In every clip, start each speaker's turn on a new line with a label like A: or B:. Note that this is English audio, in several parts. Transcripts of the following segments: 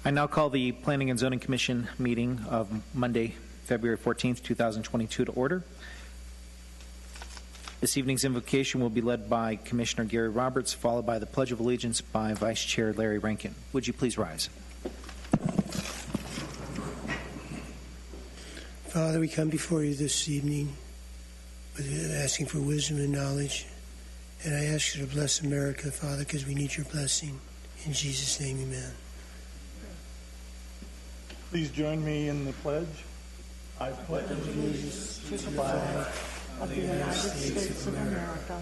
A: I now call the Planning and Zoning Commission meeting of Monday, February 14th, 2022 to order. This evening's invocation will be led by Commissioner Gary Roberts, followed by the Pledge of Allegiance by Vice Chair Larry Rankin. Would you please rise?
B: Father, we come before you this evening asking for wisdom and knowledge. And I ask you to bless America, Father, because we need your blessing. In Jesus' name, amen.
C: Please join me in the pledge. I pledge allegiance to the flag
D: of the United States of America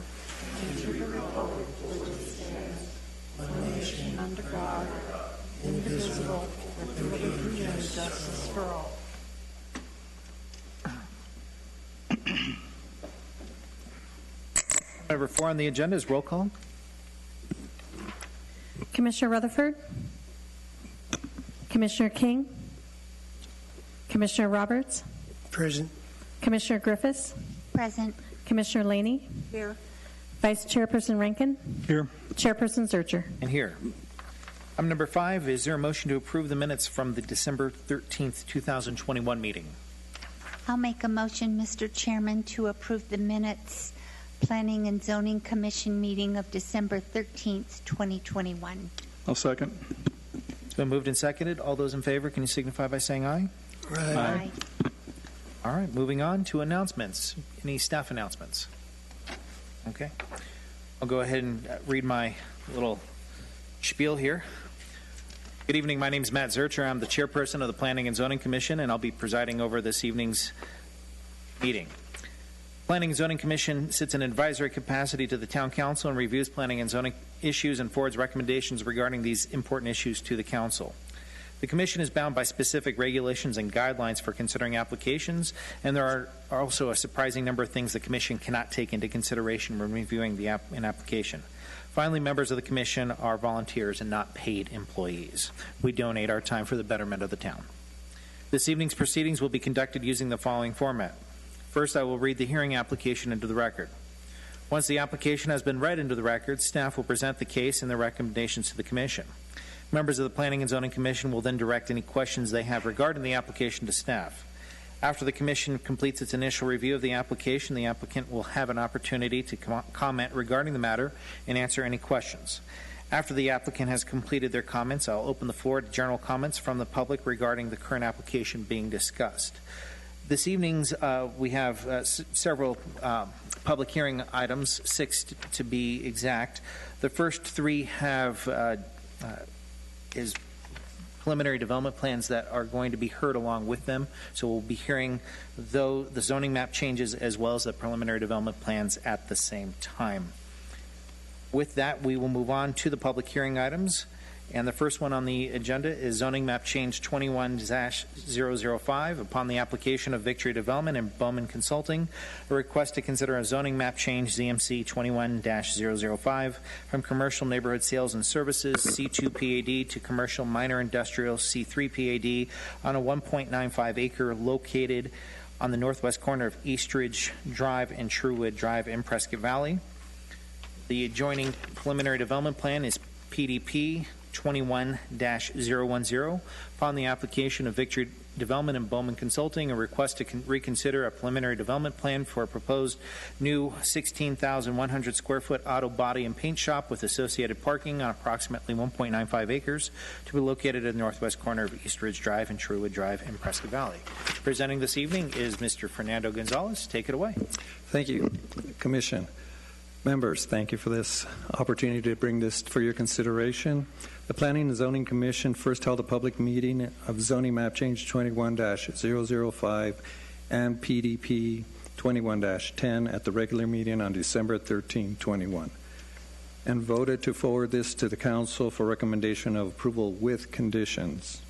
D: and to the republic for which it stands, one nation under God, indivisible, with liberty and justice for all.
A: Number 4 on the agenda is roll call.
E: Commissioner Rutherford, Commissioner King, Commissioner Roberts,
B: Present.
E: Commissioner Griffiths,
D: Present.
E: Commissioner Laney,
D: Here.
E: Vice Chairperson Rankin,
C: Here.
E: Chairperson Zurcher.
A: And here. Item number 5, is there a motion to approve the minutes from the December 13th, 2021 meeting?
D: I'll make a motion, Mr. Chairman, to approve the minutes Planning and Zoning Commission meeting of December 13th, 2021.
C: I'll second.
A: It's been moved and seconded. All those in favor, can you signify by saying aye?
B: Right.
D: Aye.
A: All right, moving on to announcements. Any staff announcements? Okay. I'll go ahead and read my little spiel here. Good evening. My name is Matt Zurcher. I'm the chairperson of the Planning and Zoning Commission, and I'll be presiding over this evening's meeting. Planning and Zoning Commission sits in advisory capacity to the Town Council and reviews planning and zoning issues and forwards recommendations regarding these important issues to the Council. The Commission is bound by specific regulations and guidelines for considering applications, and there are also a surprising number of things the Commission cannot take into consideration when reviewing an application. Finally, members of the Commission are volunteers and not paid employees. We donate our time for the betterment of the town. This evening's proceedings will be conducted using the following format. First, I will read the hearing application into the record. Once the application has been read into the record, staff will present the case and the recommendations to the Commission. Members of the Planning and Zoning Commission will then direct any questions they have regarding the application to staff. After the Commission completes its initial review of the application, the applicant will have an opportunity to comment regarding the matter and answer any questions. After the applicant has completed their comments, I'll open the floor to general comments from the public regarding the current application being discussed. This evening's, we have several public hearing items, 6 to be exact. The first 3 have is preliminary development plans that are going to be heard along with them. So we'll be hearing the zoning map changes as well as the preliminary development plans at the same time. With that, we will move on to the public hearing items. And the first one on the agenda is zoning map change 21-005 upon the application of Victory Development and Bowman Consulting, a request to consider a zoning map change ZMC 21-005 from commercial neighborhood sales and services C2 PAD to commercial minor industrial C3 PAD on a 1.95 acre located on the northwest corner of Eastridge Drive and Truewood Drive in Prescott Valley. The adjoining preliminary development plan is PDP 21-010 upon the application of Victory Development and Bowman Consulting, a request to reconsider a preliminary development plan for a proposed new 16,100 square foot auto body and paint shop with associated parking on approximately 1.95 acres to be located at the northwest corner of Eastridge Drive and Truewood Drive in Prescott Valley. Presenting this evening is Mr. Fernando Gonzalez. Take it away.
F: Thank you, Commission. Members, thank you for this opportunity to bring this for your consideration. The Planning and Zoning Commission first held a public meeting of zoning map change 21-005 and PDP 21-10 at the regular meeting on December 13, 21, and voted to forward this to the Council for recommendation of approval with conditions.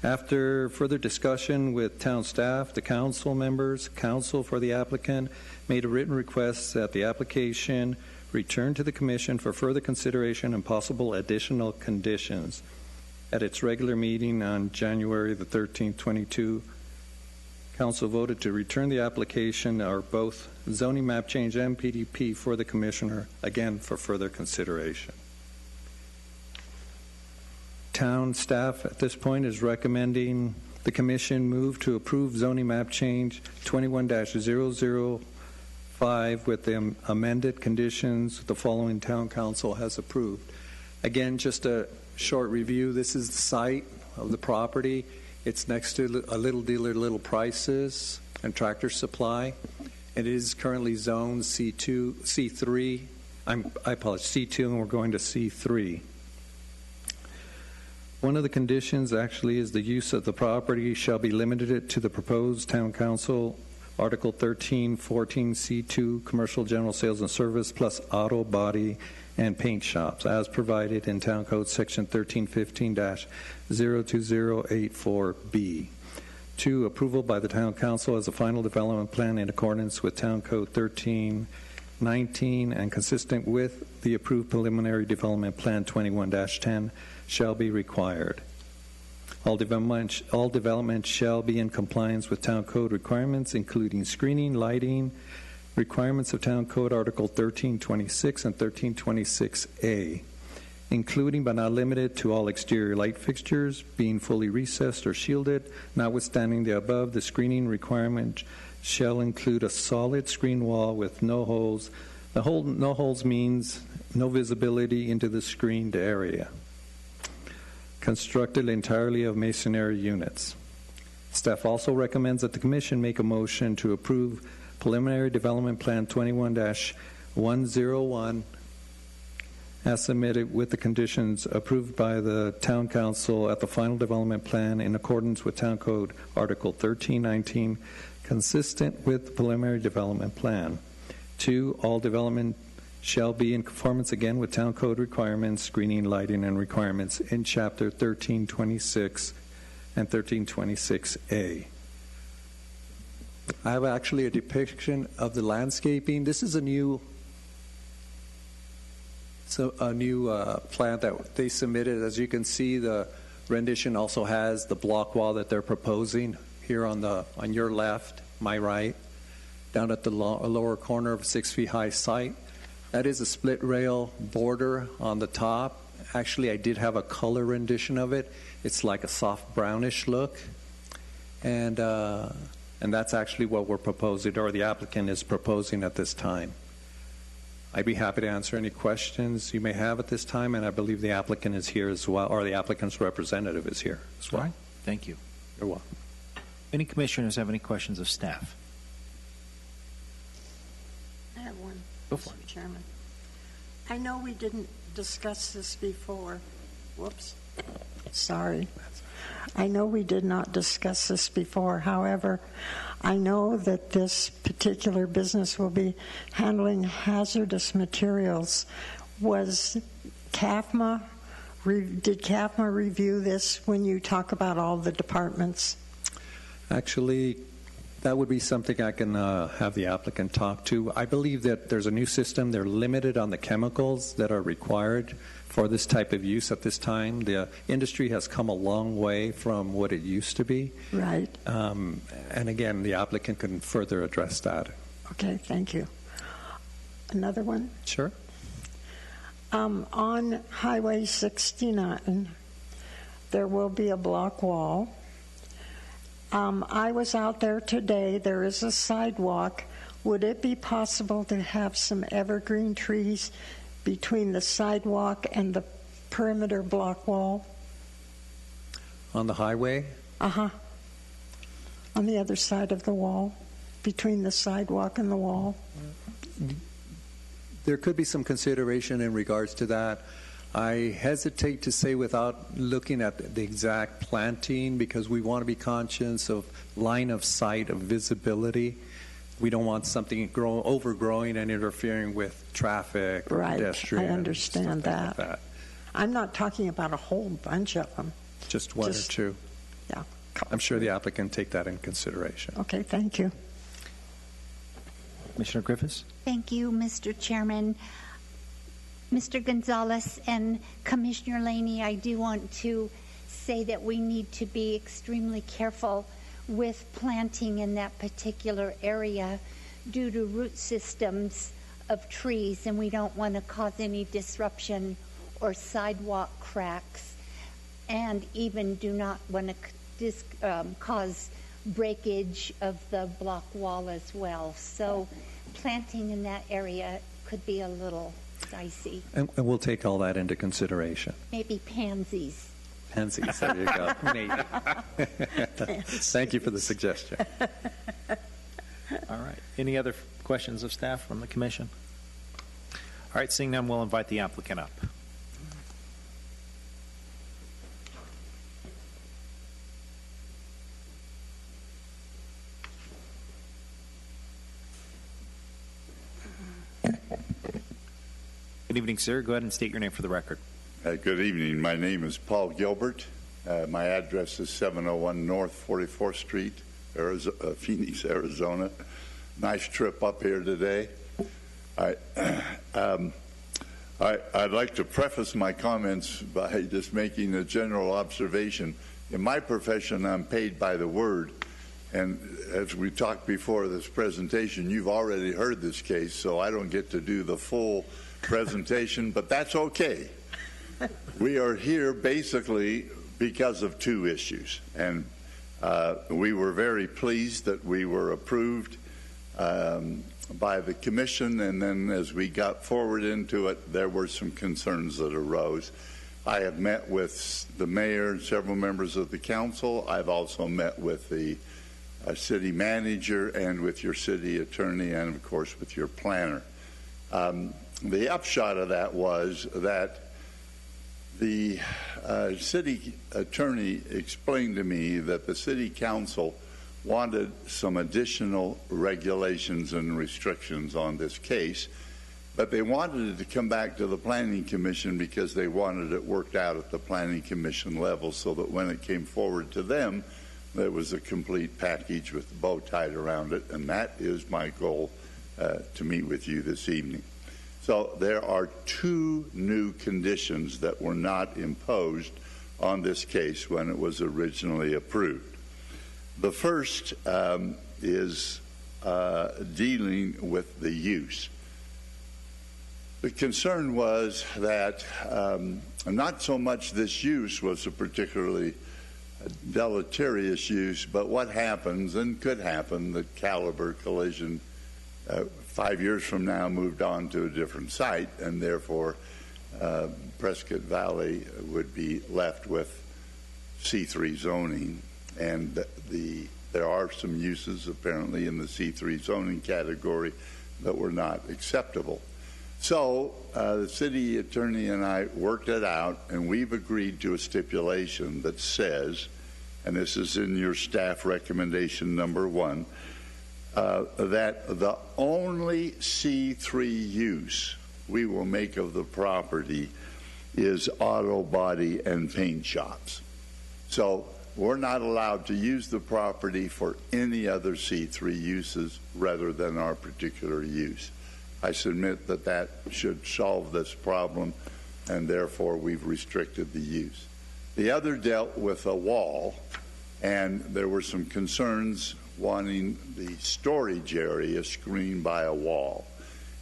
F: After further discussion with town staff, the council members, counsel for the applicant made a written request that the application return to the Commission for further consideration and possible additional conditions. At its regular meeting on January the 13th, 22, Council voted to return the application or both zoning map change and PDP for the Commissioner, again for further consideration. town staff at this point is recommending the commission move to approve zoning map change 21-005 with the amended conditions the following town council has approved. Again, just a short review. This is the site of the property. It's next to a Little Dealer Little Prices and Tractor Supply. It is currently zoned C3. I apologize, C2, and we're going to C3. One of the conditions actually is the use of the property shall be limited to the proposed town council Article 1314 C2 commercial general sales and service plus auto body and paint shops as provided in Town Code Section 1315-02084B. 2. Approval by the Town Council as a final development plan in accordance with Town Code 1319 and consistent with the approved preliminary development plan 21-10 shall be required. All development shall be in compliance with Town Code requirements, including screening, lighting, requirements of Town Code Article 1326 and 1326A, including but not limited to all exterior light fixtures being fully recessed or shielded. Notwithstanding the above, the screening requirement shall include a solid screen wall with no holes. No holes means no visibility into the screened area. Constructed entirely of masonry units. Staff also recommends that the Commission make a motion to approve Preliminary Development Plan 21-101 as submitted with the conditions approved by the Town Council at the final development plan in accordance with Town Code Article 1319, consistent with the Preliminary Development Plan. 2. All development shall be in conformance again with Town Code requirements, screening, lighting, and requirements in Chapter 1326 and 1326A. I have actually a depiction of the landscaping. This is a new plan that they submitted. As you can see, the rendition also has the block wall that they're proposing here on your left, my right, down at the lower corner of 6 feet high site. That is a split rail border on the top. Actually, I did have a color rendition of it. It's like a soft brownish look. And that's actually what we're proposing, or the applicant is proposing at this time. I'd be happy to answer any questions you may have at this time, and I believe the applicant is here as well, or the applicant's representative is here as well.
A: All right. Thank you.
F: You're welcome.
A: Any commissioners have any questions of staff?
D: I have one,
A: Go for
D: Mr. Chairman. I know we didn't discuss this before. Whoops. Sorry. I know we did not discuss this before. However, I know that this particular business will be handling hazardous materials. Did CAFMA review this when you talk about all the departments?
F: Actually, that would be something I can have the applicant talk to. I believe that there's a new system. They're limited on the chemicals that are required for this type of use at this time. The industry has come a long way from what it used to be.
D: Right.
F: And again, the applicant can further address that.
D: Okay, thank you. Another one?
F: Sure.
D: On Highway 69, there will be a block wall. I was out there today. There is a sidewalk. Would it be possible to have some evergreen trees between the sidewalk and the perimeter block wall?
F: On the highway?
D: Uh-huh. On the other side of the wall, between the sidewalk and the wall?
F: There could be some consideration in regards to that. I hesitate to say without looking at the exact planting, because we want to be conscious of line of sight, of visibility. We don't want something overgrowing and interfering with traffic or
D: Right,
F: pedestrians.
D: I understand
F: stuff
D: that.
F: like that.
D: I'm not talking about a whole bunch of them.
F: Just one or two.
D: Yeah.
F: I'm sure the applicant take that in consideration.
D: Okay, thank you.
A: Commissioner Griffiths?
G: Thank you, Mr. Chairman. Mr. Gonzalez and Commissioner Laney, I do want to say that we need to be extremely careful with planting in that particular area due to root systems of trees, and we don't want to cause any disruption or sidewalk cracks. and even do not want to cause breakage of the block wall as well. So planting in that area could be a little dicey.
F: And we'll take all that into consideration.
G: Maybe pansies.
F: Pansies, there you go. Thank you for the suggestion.
A: All right. Any other questions of staff from the commission? All right, seeing none, we'll invite the applicant up. Good evening, sir. Go ahead and state your name for the record.
H: Good evening. My name is Paul Gilbert. My address is 701 North 44th Street, Phoenix, Arizona. Nice trip up here today. I'd like to preface my comments by just making a general observation. In my profession, I'm paid by the word. And as we talked before this presentation, you've already heard this case, so I don't get to do the full presentation, but that's okay. We are here basically because of two issues, and we were very pleased that we were approved by the commission, and then as we got forward into it, there were some concerns that arose. I have met with the mayor and several members of the council. I've also met with the city manager and with your city attorney and, of course, with your planner. The upshot of that was that the city attorney explained to me that the city council wanted some additional regulations and restrictions on this case, but they wanted it to come back to the Planning Commission because they wanted it worked out at the Planning Commission level so that when it came forward to them, there was a complete package with the bow tied around it, and that is my goal to meet with you this evening. So there are two new conditions that were not imposed on this case when it was originally approved. The first is dealing with the use. The concern was that not so much this use was a particularly deleterious use, but what happens and could happen, the Caliber collision 5 years from now moved on to a different site, and therefore Prescott Valley would be left with C3 zoning, and there are some uses apparently in the C3 zoning category that were not acceptable. So the city attorney and I worked it out, and we've agreed to a stipulation that says, and this is in your staff recommendation number 1, that the only C3 use we will make of the property is auto body and paint shops. So we're not allowed to use the property for any other C3 uses rather than our particular use. I submit that that should solve this problem, and therefore we've restricted the use. The other dealt with a wall, and there were some concerns wanting the storage area screened by a wall.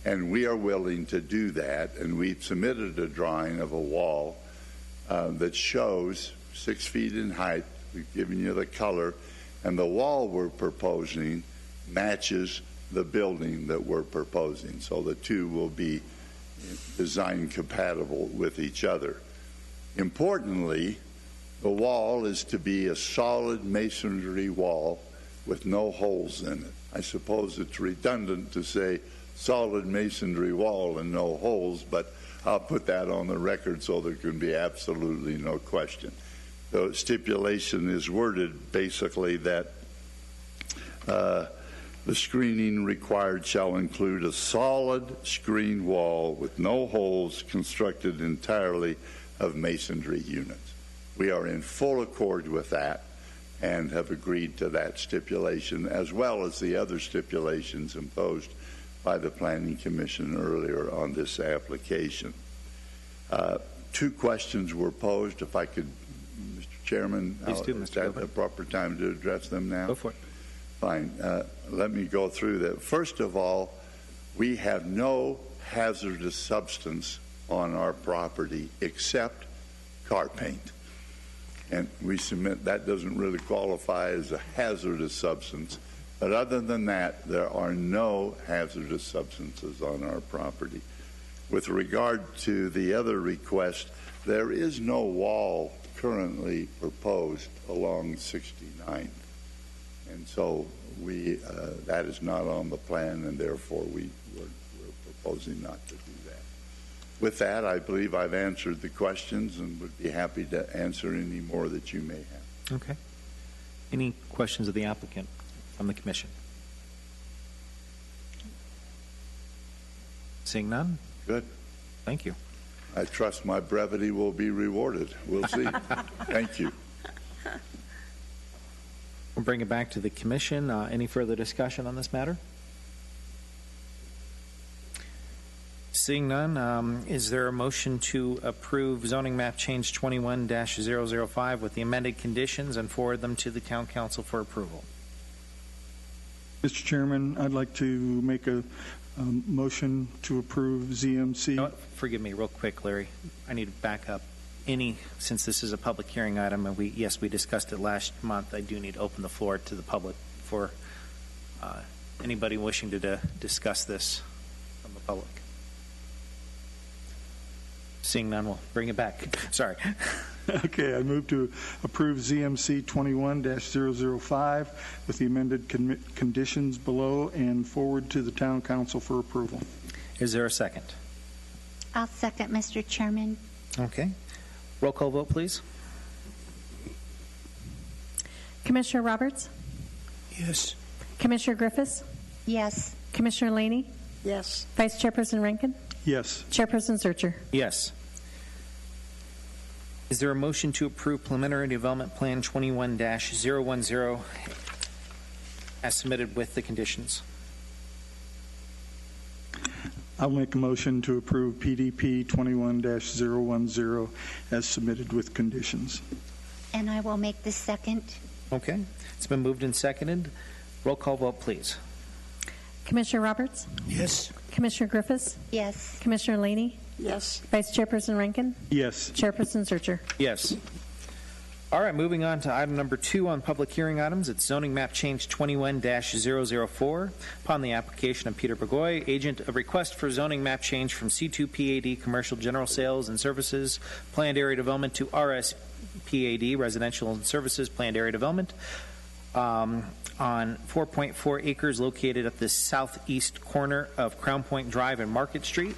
H: And we are willing to do that, and we've submitted a drawing of a wall that shows 6 feet in height. We've given you the color, and the wall we're proposing matches the building that we're proposing. So the two will be design compatible with each other. Importantly, the wall is to be a solid masonry wall with no holes in it. I suppose it's redundant to say solid masonry wall and no holes, but I'll put that on the record so there can be absolutely no question. The stipulation is worded basically that the screening required shall include a solid screen wall with no holes constructed entirely of masonry units. We are in full accord with that and have agreed to that stipulation, as well as the other stipulations imposed by the Planning Commission earlier on this application. 2 questions were posed. If I could, Mr. Chairman,
A: Please do,
H: is that the proper time to address them now?
A: Go for it.
H: Fine. Let me go through that. First of all, we have no hazardous substance on our property except car paint. and we submit that doesn't really qualify as a hazardous substance. But other than that, there are no hazardous substances on our property. With regard to the other request, there is no wall currently proposed along 69th. And so that is not on the plan, and therefore we're proposing not to do that. With that, I believe I've answered the questions and would be happy to answer any more that you may have.
A: Okay. Any questions of the applicant from the commission? Seeing none?
H: Good.
A: Thank you.
H: I trust my brevity will be rewarded. We'll see. Thank you.
A: We'll bring it back to the commission. Any further discussion on this matter? Seeing none, is there a motion to approve zoning map change 21-005 with the amended conditions and forward them to the town council for approval?
C: Mr. Chairman, I'd like to make a motion to approve ZMC.
A: You know what? Forgive me real quick, Larry. I need to back up. Since this is a public hearing item, and we discussed it last month, I do need to open the floor to the public for anybody wishing to discuss this from the public. Seeing none, we'll bring it back. Sorry.
C: Okay, I move to approve ZMC 21-005 with the amended conditions below and forward to the town council for approval.
A: Is there a second?
G: I'll second, Mr. Chairman.
A: Okay. Roll call vote, please.
E: Commissioner Roberts?
B: Yes.
E: Commissioner Griffiths?
G: Yes.
E: Commissioner Laney?
D: Yes.
E: Vice Chairperson Rankin?
C: Yes.
E: Chairperson Searcher?
A: Yes. Is there a motion to approve preliminary development plan 21-010 as submitted with the conditions?
C: I'll make a motion to approve PDP 21-010 as submitted with conditions.
G: And I will make the second.
A: Okay. It's been moved and seconded. Roll call vote, please.
E: Commissioner Roberts?
B: Yes.
E: Commissioner Griffiths?
G: Yes.
E: Commissioner Laney?
D: Yes.
E: Vice Chairperson Rankin?
C: Yes.
E: Chairperson Searcher?
A: Yes. All right, moving on to item number 2 on public hearing items. It's zoning map change 21-004. Upon the application of Peter Burgoy, agent, a request for zoning map change from C2 PAD, Commercial General Sales and Services, Planned Area Development, to RS PAD, Residential and Services, Planned Area Development, on 4.4 acres located at the southeast corner of Crown Point Drive and Market Street.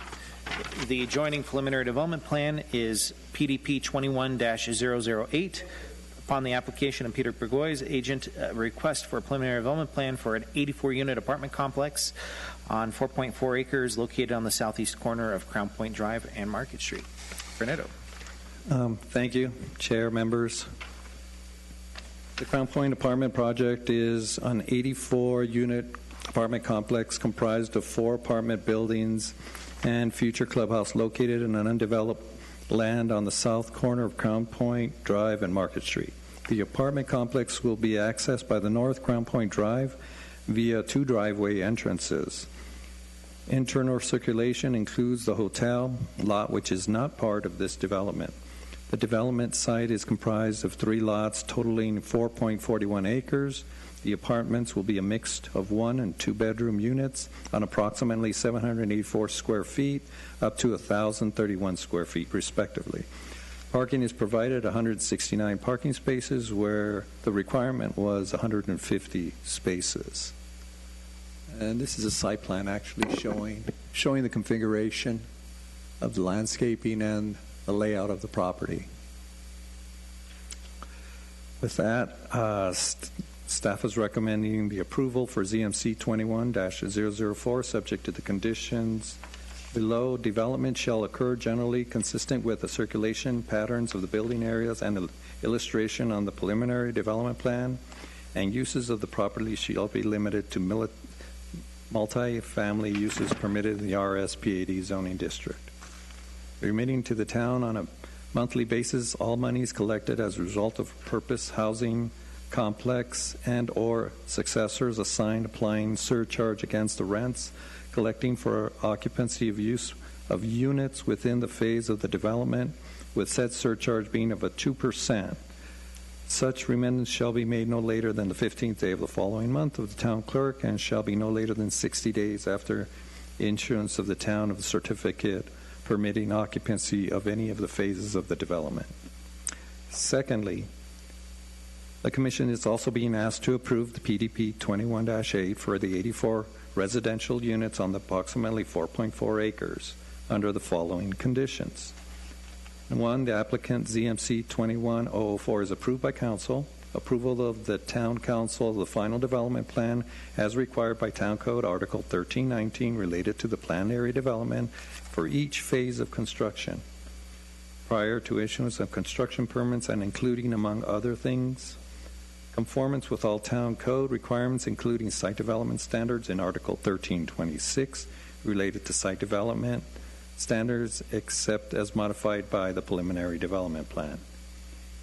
A: The adjoining preliminary development plan is PDP 21-008. Upon the application of Peter Burgoy's agent, request for a preliminary development plan for an 84-unit apartment complex on 4.4 acres located on the southeast corner of Crown Point Drive and Market Street. Bernardo.
F: Thank you, Chair, members. The Crown Point apartment project is an 84-unit apartment complex comprised of 4 apartment buildings and future clubhouse located in an undeveloped land on the south corner of Crown Point Drive and Market Street. The apartment complex will be accessed by the North Crown Point Drive via 2 driveway entrances. Internal circulation includes the hotel lot, which is not part of this development. The development site is comprised of 3 lots totaling 4.41 acres. The apartments will be a mix of 1- and 2-bedroom units on approximately 784 square feet up to 1,031 square feet, respectively. Parking is provided 169 parking spaces where the requirement was 150 spaces. And this is a site plan actually showing the configuration of the landscaping and the layout of the property. With that, staff is recommending the approval for ZMC 21-004, subject to the conditions below. Development shall occur generally consistent with the circulation patterns of the building areas and the illustration on the preliminary development plan, and uses of the property shall be limited to multi-family uses permitted in the RSPAD zoning district. Remitting to the town on a monthly basis all monies collected as a result of purpose housing complex and or successors assigned, applying surcharge against the rents, collecting for occupancy of use of units within the phase of the development, with said surcharge being of a 2% Such remittance shall be made no later than the 15th day of the following month of the town clerk and shall be no later than 60 days after issuance of the town of the certificate permitting occupancy of any of the phases of the development. Secondly, the Commission is also being asked to approve the PDP 21-8 for the 84 residential units on the approximately 4.4 acres under the following conditions. 1, the applicant ZMC 21004 is approved by council. Approval of the town council of the final development plan as required by Town Code Article 1319 related to the planned area development for each phase of construction prior to issuance of construction permits and including, among other things, conformance with all town code requirements including site development standards in Article 1326 related to site development standards except as modified by the preliminary development plan.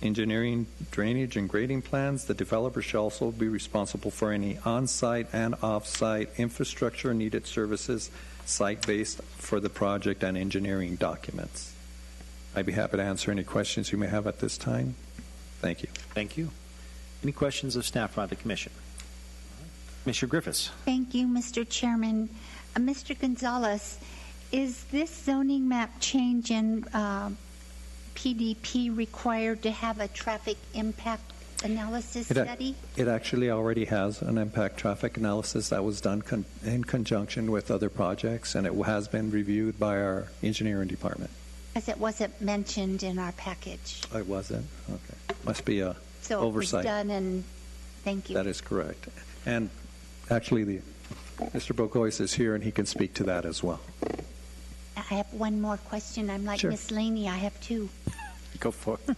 F: Engineering, drainage, and grading plans. The developer shall also be responsible for any on-site and off-site infrastructure needed services site-based for the project and engineering documents. I'd be happy to answer any questions you may have at this time. Thank you.
A: Thank you. Any questions of staff by the Commission? Commissioner Griffiths.
G: Thank you, Mr. Chairman. Mr. Gonzalez, is this zoning map change in PDP required to have a traffic impact analysis study?
F: It actually already has an impact traffic analysis that was done in conjunction with other projects, and it has been reviewed by our engineering department.
G: Because it wasn't mentioned in our package.
F: It wasn't? Okay. Must be a
G: So
F: oversight.
G: it was done, and thank you.
F: That is correct. And actually, Mr. Bogois is here, and he can speak to that as well.
G: I have one more question. I'm like
F: Sure.
G: Miss Laney. I have two.
A: Go for it.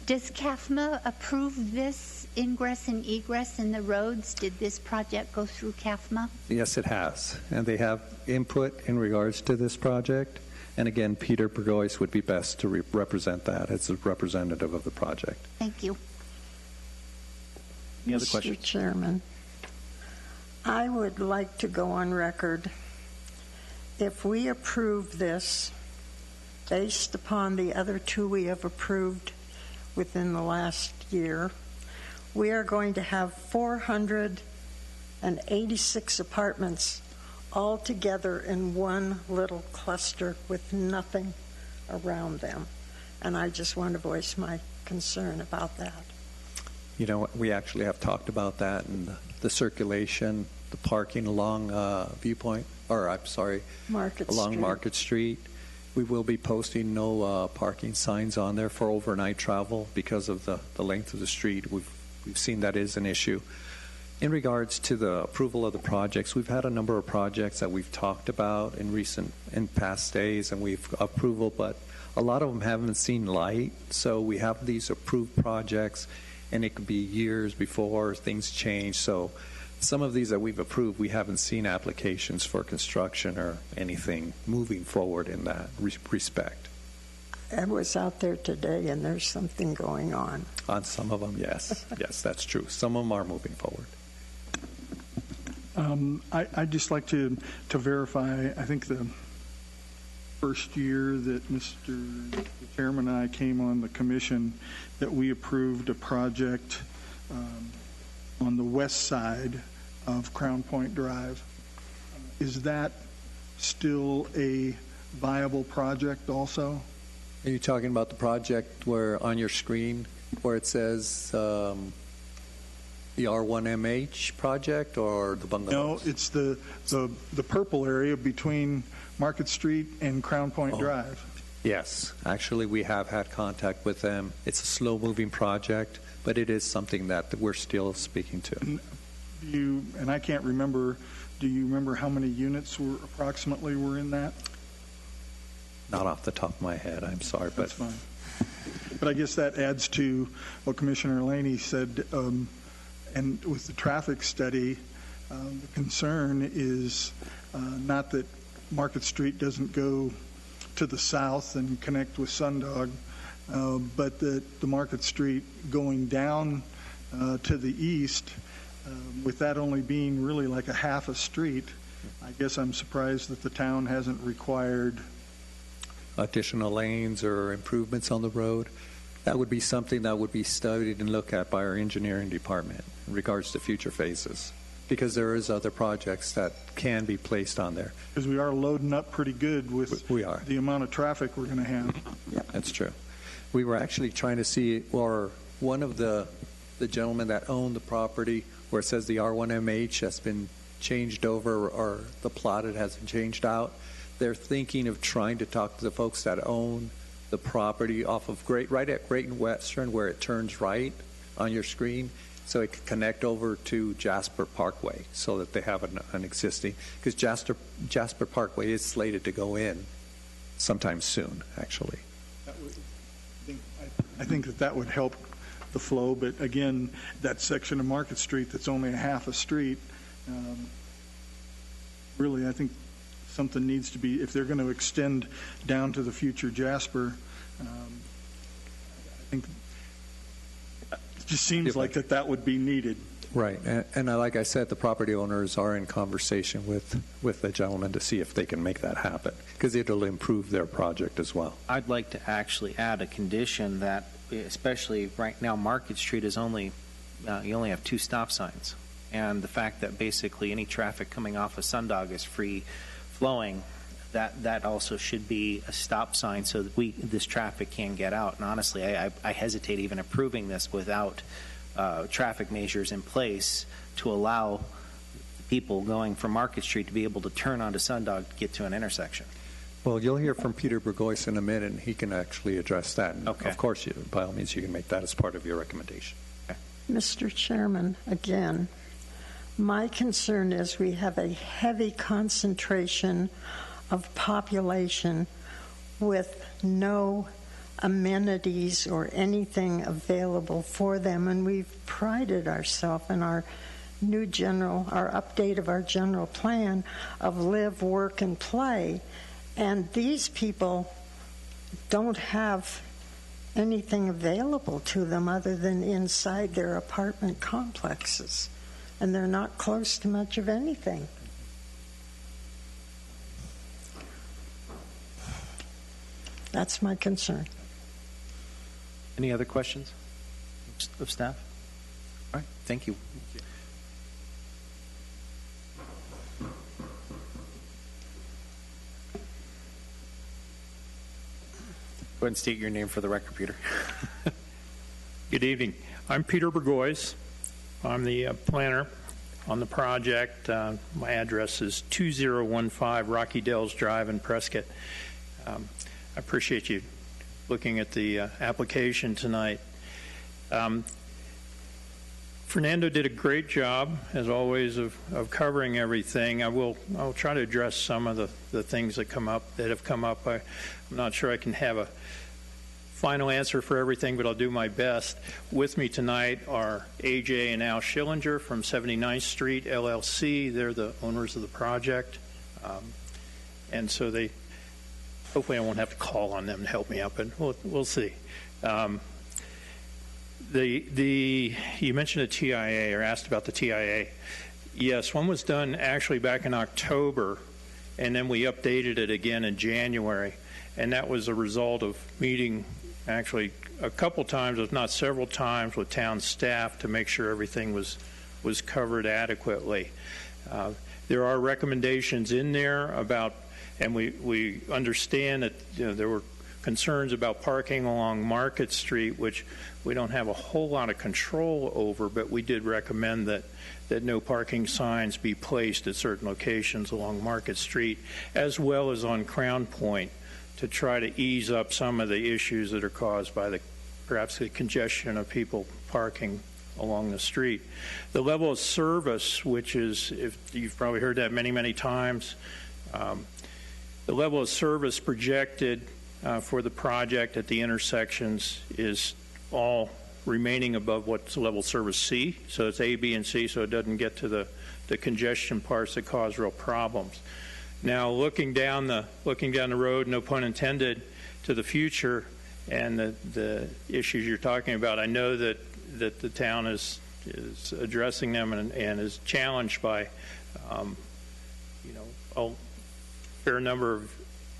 G: Does CAFMA approve this ingress and egress in the roads? Did this project go through CAFMA?
F: Yes, it has. And they have input in regards to this project. And again, Peter Bogois would be best to represent that as a representative of the project.
G: Thank you.
A: Any other
D: Mr.
A: questions?
D: Chairman, I would like to go on record. If we approve this, based upon the other two we have approved within the last year, we are going to have 486 apartments all together in one little cluster with nothing around them. And I just want to voice my concern about that.
F: You know, we actually have talked about that and the circulation, the parking along Viewpoint, or I'm sorry, along Market Street. We will be posting no parking signs on there for overnight travel because of the length of the street. We've seen that is an issue. In regards to the approval of the projects, we've had a number of projects that we've talked about in past days, and we've approval, but a lot of them haven't seen light. So we have these approved projects, and it could be years before things change. So some of these that we've approved, we haven't seen applications for construction or anything moving forward in that respect.
D: I was out there today, and there's something going on.
F: On some of them, yes. Yes, that's true. Some of them are moving forward.
C: I'd just like to verify, I think the first year that the Chairman and I came on the commission, that we approved a project on the west side of Crown Point Drive. Is that still a viable project also?
F: Are you talking about the project where on your screen where it says the R1MH project or the bungalows?
C: No, it's the purple area between Market Street and Crown Point Drive.
F: Yes, actually we have had contact with them. It's a slow-moving project, but it is something that we're still speaking to.
C: And I can't remember, do you remember how many units approximately were in that?
F: Not off the top of my head, I'm sorry.
C: That's fine. But I guess that adds to what Commissioner Laney said, and with the traffic study, the concern is not that Market Street doesn't go to the south and connect with Sundog, but that the Market Street going down to the east, with that only being really like a half a street, I guess I'm surprised that the town hasn't required
F: additional lanes or improvements on the road. That would be something that would be studied and looked at by our engineering department in regards to future phases, because there is other projects that can be placed on there.
C: Because we are loading up pretty good with
F: We are.
C: the amount of traffic we're going to have.
F: Yeah, that's true. We were actually trying to see, or one of the gentlemen that owned the property where it says the R1MH has been changed over, or the plotted hasn't changed out. They're thinking of trying to talk to the folks that own the property off of right at Great and Western, where it turns right on your screen, so it can connect over to Jasper Parkway, so that they have an existing, because Jasper Parkway is slated to go in sometime soon, actually.
C: I think that would help the flow, but again, that section of Market Street that's only a half a street, really, I think something needs to be, if they're going to extend down to the future Jasper, I think it just seems like that would be needed.
F: Right, and like I said, the property owners are in conversation with the gentleman to see if they can make that happen, because it'll improve their project as well.
A: I'd like to actually add a condition that, especially right now, Market Street is only, you only have 2 stop signs. And the fact that basically any traffic coming off of Sundog is free flowing, that also should be a stop sign so that this traffic can get out. And honestly, I hesitate even approving this without traffic measures in place to allow people going from Market Street to be able to turn onto Sundog to get to an intersection.
F: Well, you'll hear from Peter Burgoyce in a minute, and he can actually address that. And
A: Okay.
F: Of course, by all means, you can make that as part of your recommendation.
D: Mr. Chairman, again, my concern is we have a heavy concentration of population with no amenities or anything available for them, and we've prided ourselves in our update of our general plan of live, work, and play, and these people don't have anything available to them other than inside their apartment complexes, and they're not close to much of anything. That's my concern.
A: Any other questions of staff? All right, thank you. Go ahead and state your name for the record, Peter.
I: Good evening. I'm Peter Burgoyce. I'm the planner on the project. My address is 2015 Rocky Dells Drive in Prescott. I appreciate you looking at the application tonight. Fernando did a great job, as always, of covering everything. I'll try to address some of the things that have come up. I'm not sure I can have a final answer for everything, but I'll do my best. With me tonight are AJ and Al Schillinger from 79th Street LLC. They're the owners of the project. And so hopefully I won't have to call on them to help me out, but we'll see. You mentioned a TIA, or asked about the TIA. Yes, one was done actually back in October, and then we updated it again in January, and that was a result of meeting actually a couple times, if not several times, with town staff to make sure everything was covered adequately. There are recommendations in there about, and we understand that there were concerns about parking along Market Street, which we don't have a whole lot of control over, but we did recommend that no parking signs be placed at certain locations along Market Street, as well as on Crown Point, to try to ease up some of the issues that are caused by perhaps the congestion of people parking along the street. The level of service, which is, if you've probably heard that many, many times, the level of service projected for the project at the intersections is all remaining above what's level service C. So it's A, B, and C, so it doesn't get to the congestion parts that cause real problems. Now, looking down the road, no pun intended, to the future and the issues you're talking about, I know that the town is addressing them and is challenged by a fair number of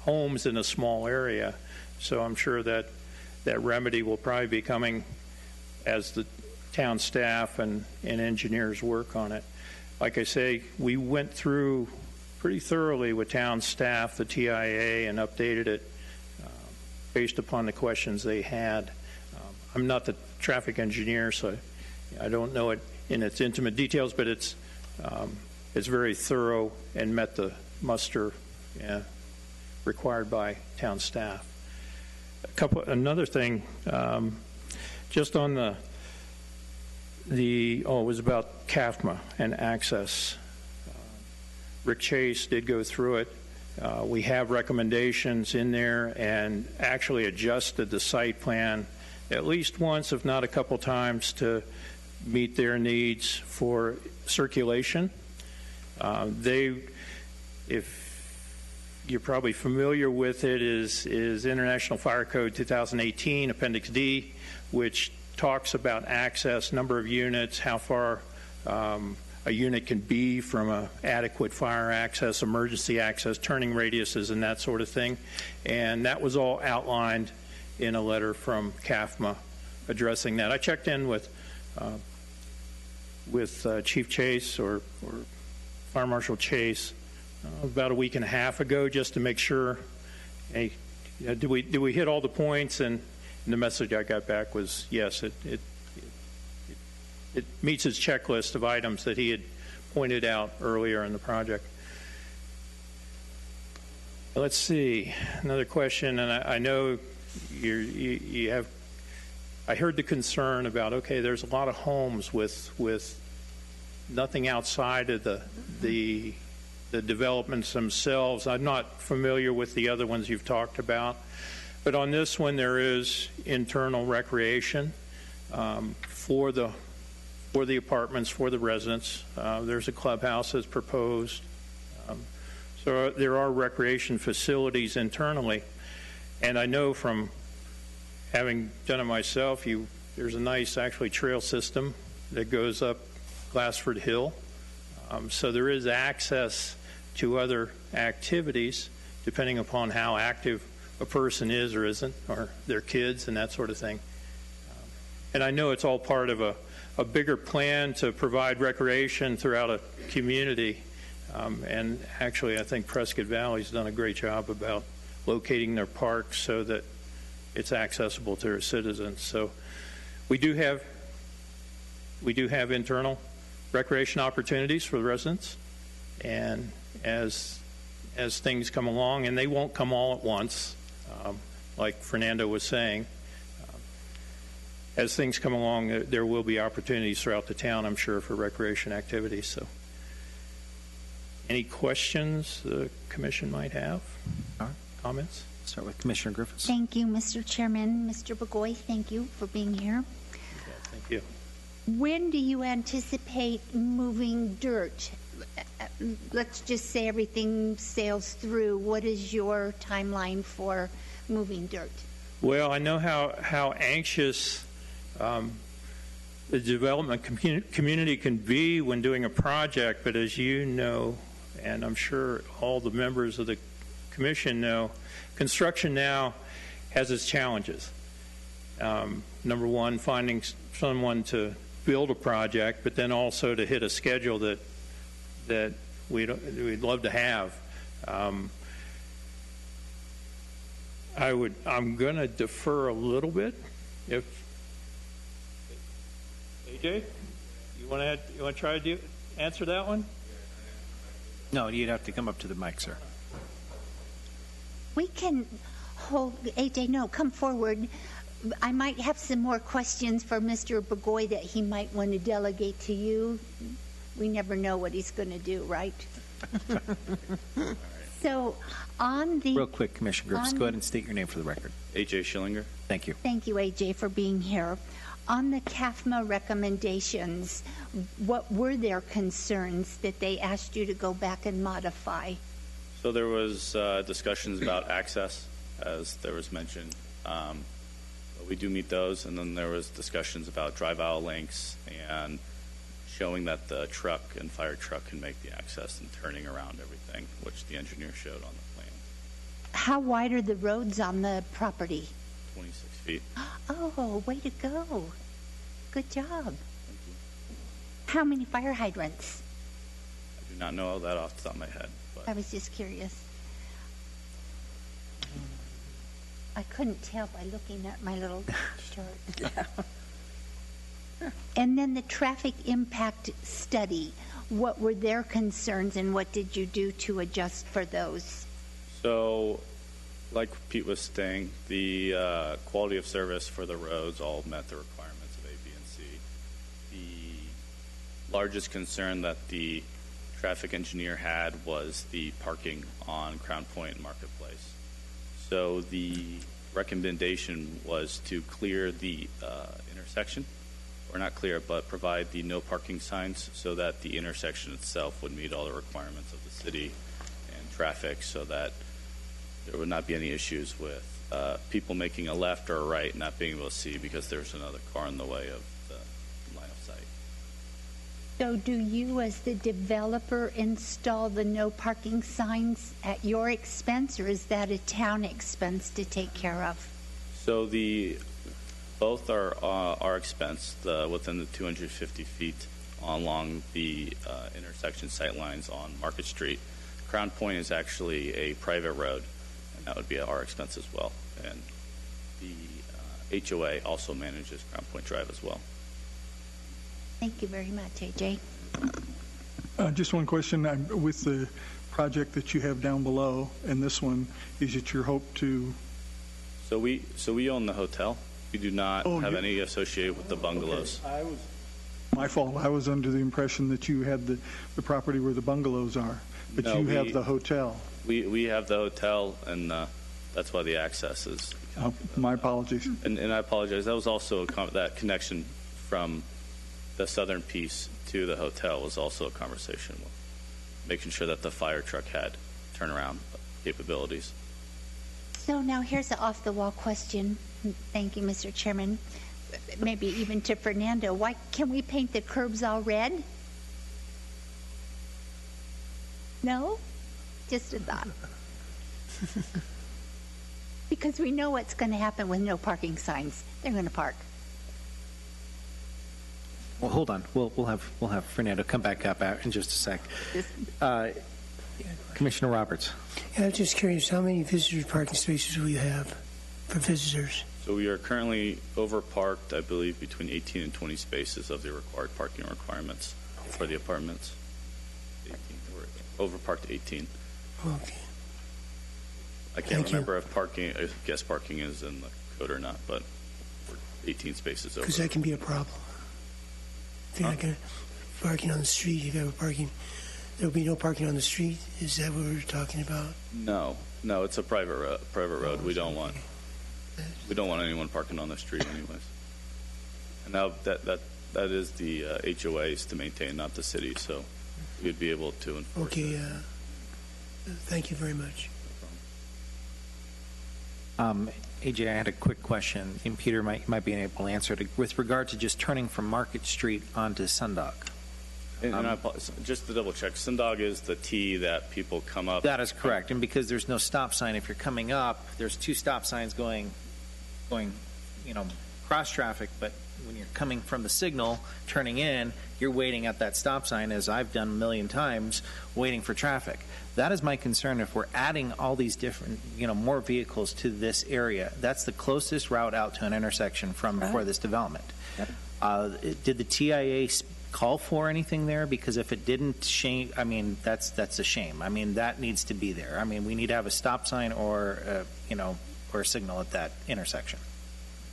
I: homes in a small area. So I'm sure that that remedy will probably be coming as the town staff and engineers work on it. Like I say, we went through pretty thoroughly with town staff the TIA and updated it based upon the questions they had. I'm not the traffic engineer, so I don't know it in its intimate details, but it's very thorough and met the muster required by town staff. Another thing, just on it was about CAFMA and access. Rick Chase did go through it. We have recommendations in there and actually adjusted the site plan at least once, if not a couple times, to meet their needs for circulation. If you're probably familiar with it, is International Fire Code 2018, Appendix D, which talks about access, number of units, how far a unit can be from adequate fire access, emergency access, turning radiuses, and that sort of thing. And that was all outlined in a letter from CAFMA addressing that. I checked in with Chief Chase or Fire Marshal Chase about a week and a half ago, just to make sure, hey, did we hit all the points? And the message I got back was yes, it meets its checklist of items that he had pointed out earlier in the project. Let's see, another question, and I know you have. I heard the concern about, okay, there's a lot of homes with nothing outside of the developments themselves. I'm not familiar with the other ones you've talked about, but on this one there is internal recreation for the apartments, for the residents. There's a clubhouse that's proposed. So there are recreation facilities internally. And I know from having done it myself, there's a nice actually trail system that goes up Glassford Hill. So there is access to other activities depending upon how active a person is or isn't, or their kids and that sort of thing. And I know it's all part of a bigger plan to provide recreation throughout a community. And actually, I think Prescott Valley's done a great job about locating their parks so that it's accessible to their citizens. So we do have internal recreation opportunities for the residents, and as things come along, and they won't come all at once, like Fernando was saying, as things come along, there will be opportunities throughout the town, I'm sure, for recreation activities. So any questions the commission might have?
A: All right.
I: Comments?
A: Start with Commissioner Griffiths.
G: Thank you, Mr. Chairman. Mr. Bagoy, thank you for being here.
I: Yeah, thank you.
G: When do you anticipate moving dirt? Let's just say everything sails through. What is your timeline for moving dirt?
I: Well, I know how anxious the development community can be when doing a project, but as you know, and I'm sure all the members of the commission know, construction now has its challenges. Number one, finding someone to build a project, but then also to hit a schedule that we'd love to have. I'm going to defer a little bit. If AJ, you want to try to answer that one?
A: No, you'd have to come up to the mic, sir.
G: We can hold, AJ, no, come forward. I might have some more questions for Mr. Bagoy that he might want to delegate to you. We never know what he's going to do, right? So on the...
A: Real quick, Commissioner Griffiths, go ahead and state your name for the record.
J: A.J. Schillinger.
A: Thank you.
G: Thank you, AJ, for being here. On the CAFMA recommendations, what were their concerns that they asked you to go back and modify?
J: So there was discussions about access, as there was mentioned. We do meet those, and then there was discussions about drive aisle links and showing that the truck and fire truck can make the access and turning around everything, which the engineer showed on the plan.
G: How wide are the roads on the property?
J: 26 feet.
G: Oh, way to go. Good job.
J: Thank you.
G: How many fire hydrants?
J: I do not know that off the top of my head, but
G: I was just curious. I couldn't tell by looking at my little chart. And then the traffic impact study, what were their concerns and what did you do to adjust for those?
J: so like Pete was saying, the quality of service for the roads all met the requirements of A, B, and C. The largest concern that the traffic engineer had was the parking on Crown Point and Marketplace. So the recommendation was to clear the intersection, or not clear, but provide the no parking signs so that the intersection itself would meet all the requirements of the city and traffic, so that there would not be any issues with people making a left or a right not being able to see because there's another car in the way of the line of sight.
G: So do you, as the developer, install the no parking signs at your expense, or is that a town expense to take care of?
J: So both are our expense, within the 250 feet along the intersection sight lines on Market Street. Crown Point is actually a private road, and that would be at our expense as well. And the HOA also manages Crown Point Drive as well.
G: Thank you very much, AJ.
C: Just one question. With the project that you have down below and this one, is it your hope to...
J: So we own the hotel. We do not have any associated with the bungalows.
C: Okay. My fault. I was under the impression that you had the property where the bungalows are, but
J: No,
C: you have the hotel.
J: We have the hotel, and that's why the access is.
C: My apologies.
J: And I apologize. That was also that connection from the southern piece to the hotel was also a conversation with making sure that the fire truck had turnaround capabilities.
G: So now here's an off-the-wall question. Thank you, Mr. Chairman. Maybe even to Fernando. Why can we paint the curbs all red? No? Just a thought. Because we know what's going to happen with no parking signs. They're going to park.
A: Well, hold on. We'll have Fernando come back up in just a sec. Commissioner Roberts.
B: Yeah, I'm just curious, how many visitor parking spaces will you have for visitors?
J: So we are currently overparked, I believe, between 18 and 20 spaces of the required parking requirements for the apartments. 18, we're overparked 18.
B: Okay.
J: I can't remember if guest parking is in the code or not, but we're 18 spaces over.
B: Because that can be a problem. If you're not going to parking on the street, if you have a parking, there will be no parking on the street. Is that what we're talking about?
J: No, it's a private road. We don't want anyone parking on the street, anyways. And now that is the HOA's to maintain, not the city. So we'd be able to enforce.
B: Okay. Thank you very much.
A: AJ, I had a quick question, and Peter might be able to answer it. With regard to just turning from Market Street onto Sundog.
J: And I apologize, just to double check, Sundog is the T that people come up.
A: That is correct. And because there's no stop sign, if you're coming up, there's two stop signs going, cross traffic, but when you're coming from the signal, turning in, you're waiting at that stop sign, as I've done a million times, waiting for traffic. That is my concern. If we're adding all these different, more vehicles to this area, that's the closest route out to an intersection for this development. Yep. Did the TIA call for anything there? Because if it didn't, that's a shame. That needs to be there. We need to have a stop sign or a signal at that intersection.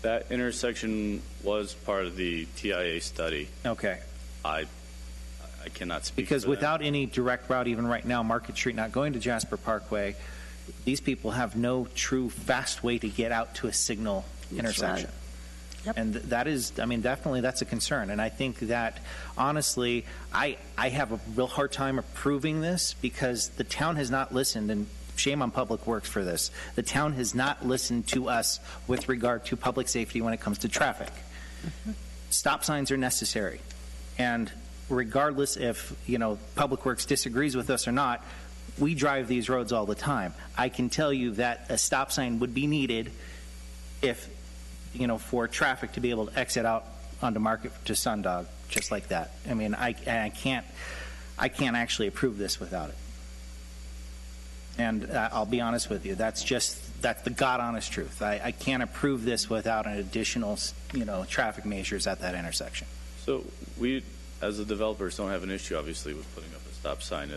J: That intersection was part of the TIA study.
A: Okay.
J: I cannot speak
A: because
J: for
A: without
J: them.
A: any direct route, even right now, Market Street not going to Jasper Parkway, these people have no true fast way to get out to a signal intersection.
D: Right. Yep.
A: And that is, definitely that's a concern. And I think that, honestly, I have a real hard time approving this because the town has not listened, and shame on Public Works for this. The town has not listened to us with regard to public safety when it comes to traffic. Mm-hmm. Stop signs are necessary. And regardless if, Public Works disagrees with us or not, we drive these roads all the time. I can tell you that a stop sign would be needed if, for traffic to be able to exit out onto Market to Sundog, just like that. I mean, I can't actually approve this without it. And I'll be honest with you, that's the God honest truth. I can't approve this without an additional, traffic measures at that intersection.
J: So we, as the developers, don't have an issue, obviously, with putting up a stop sign.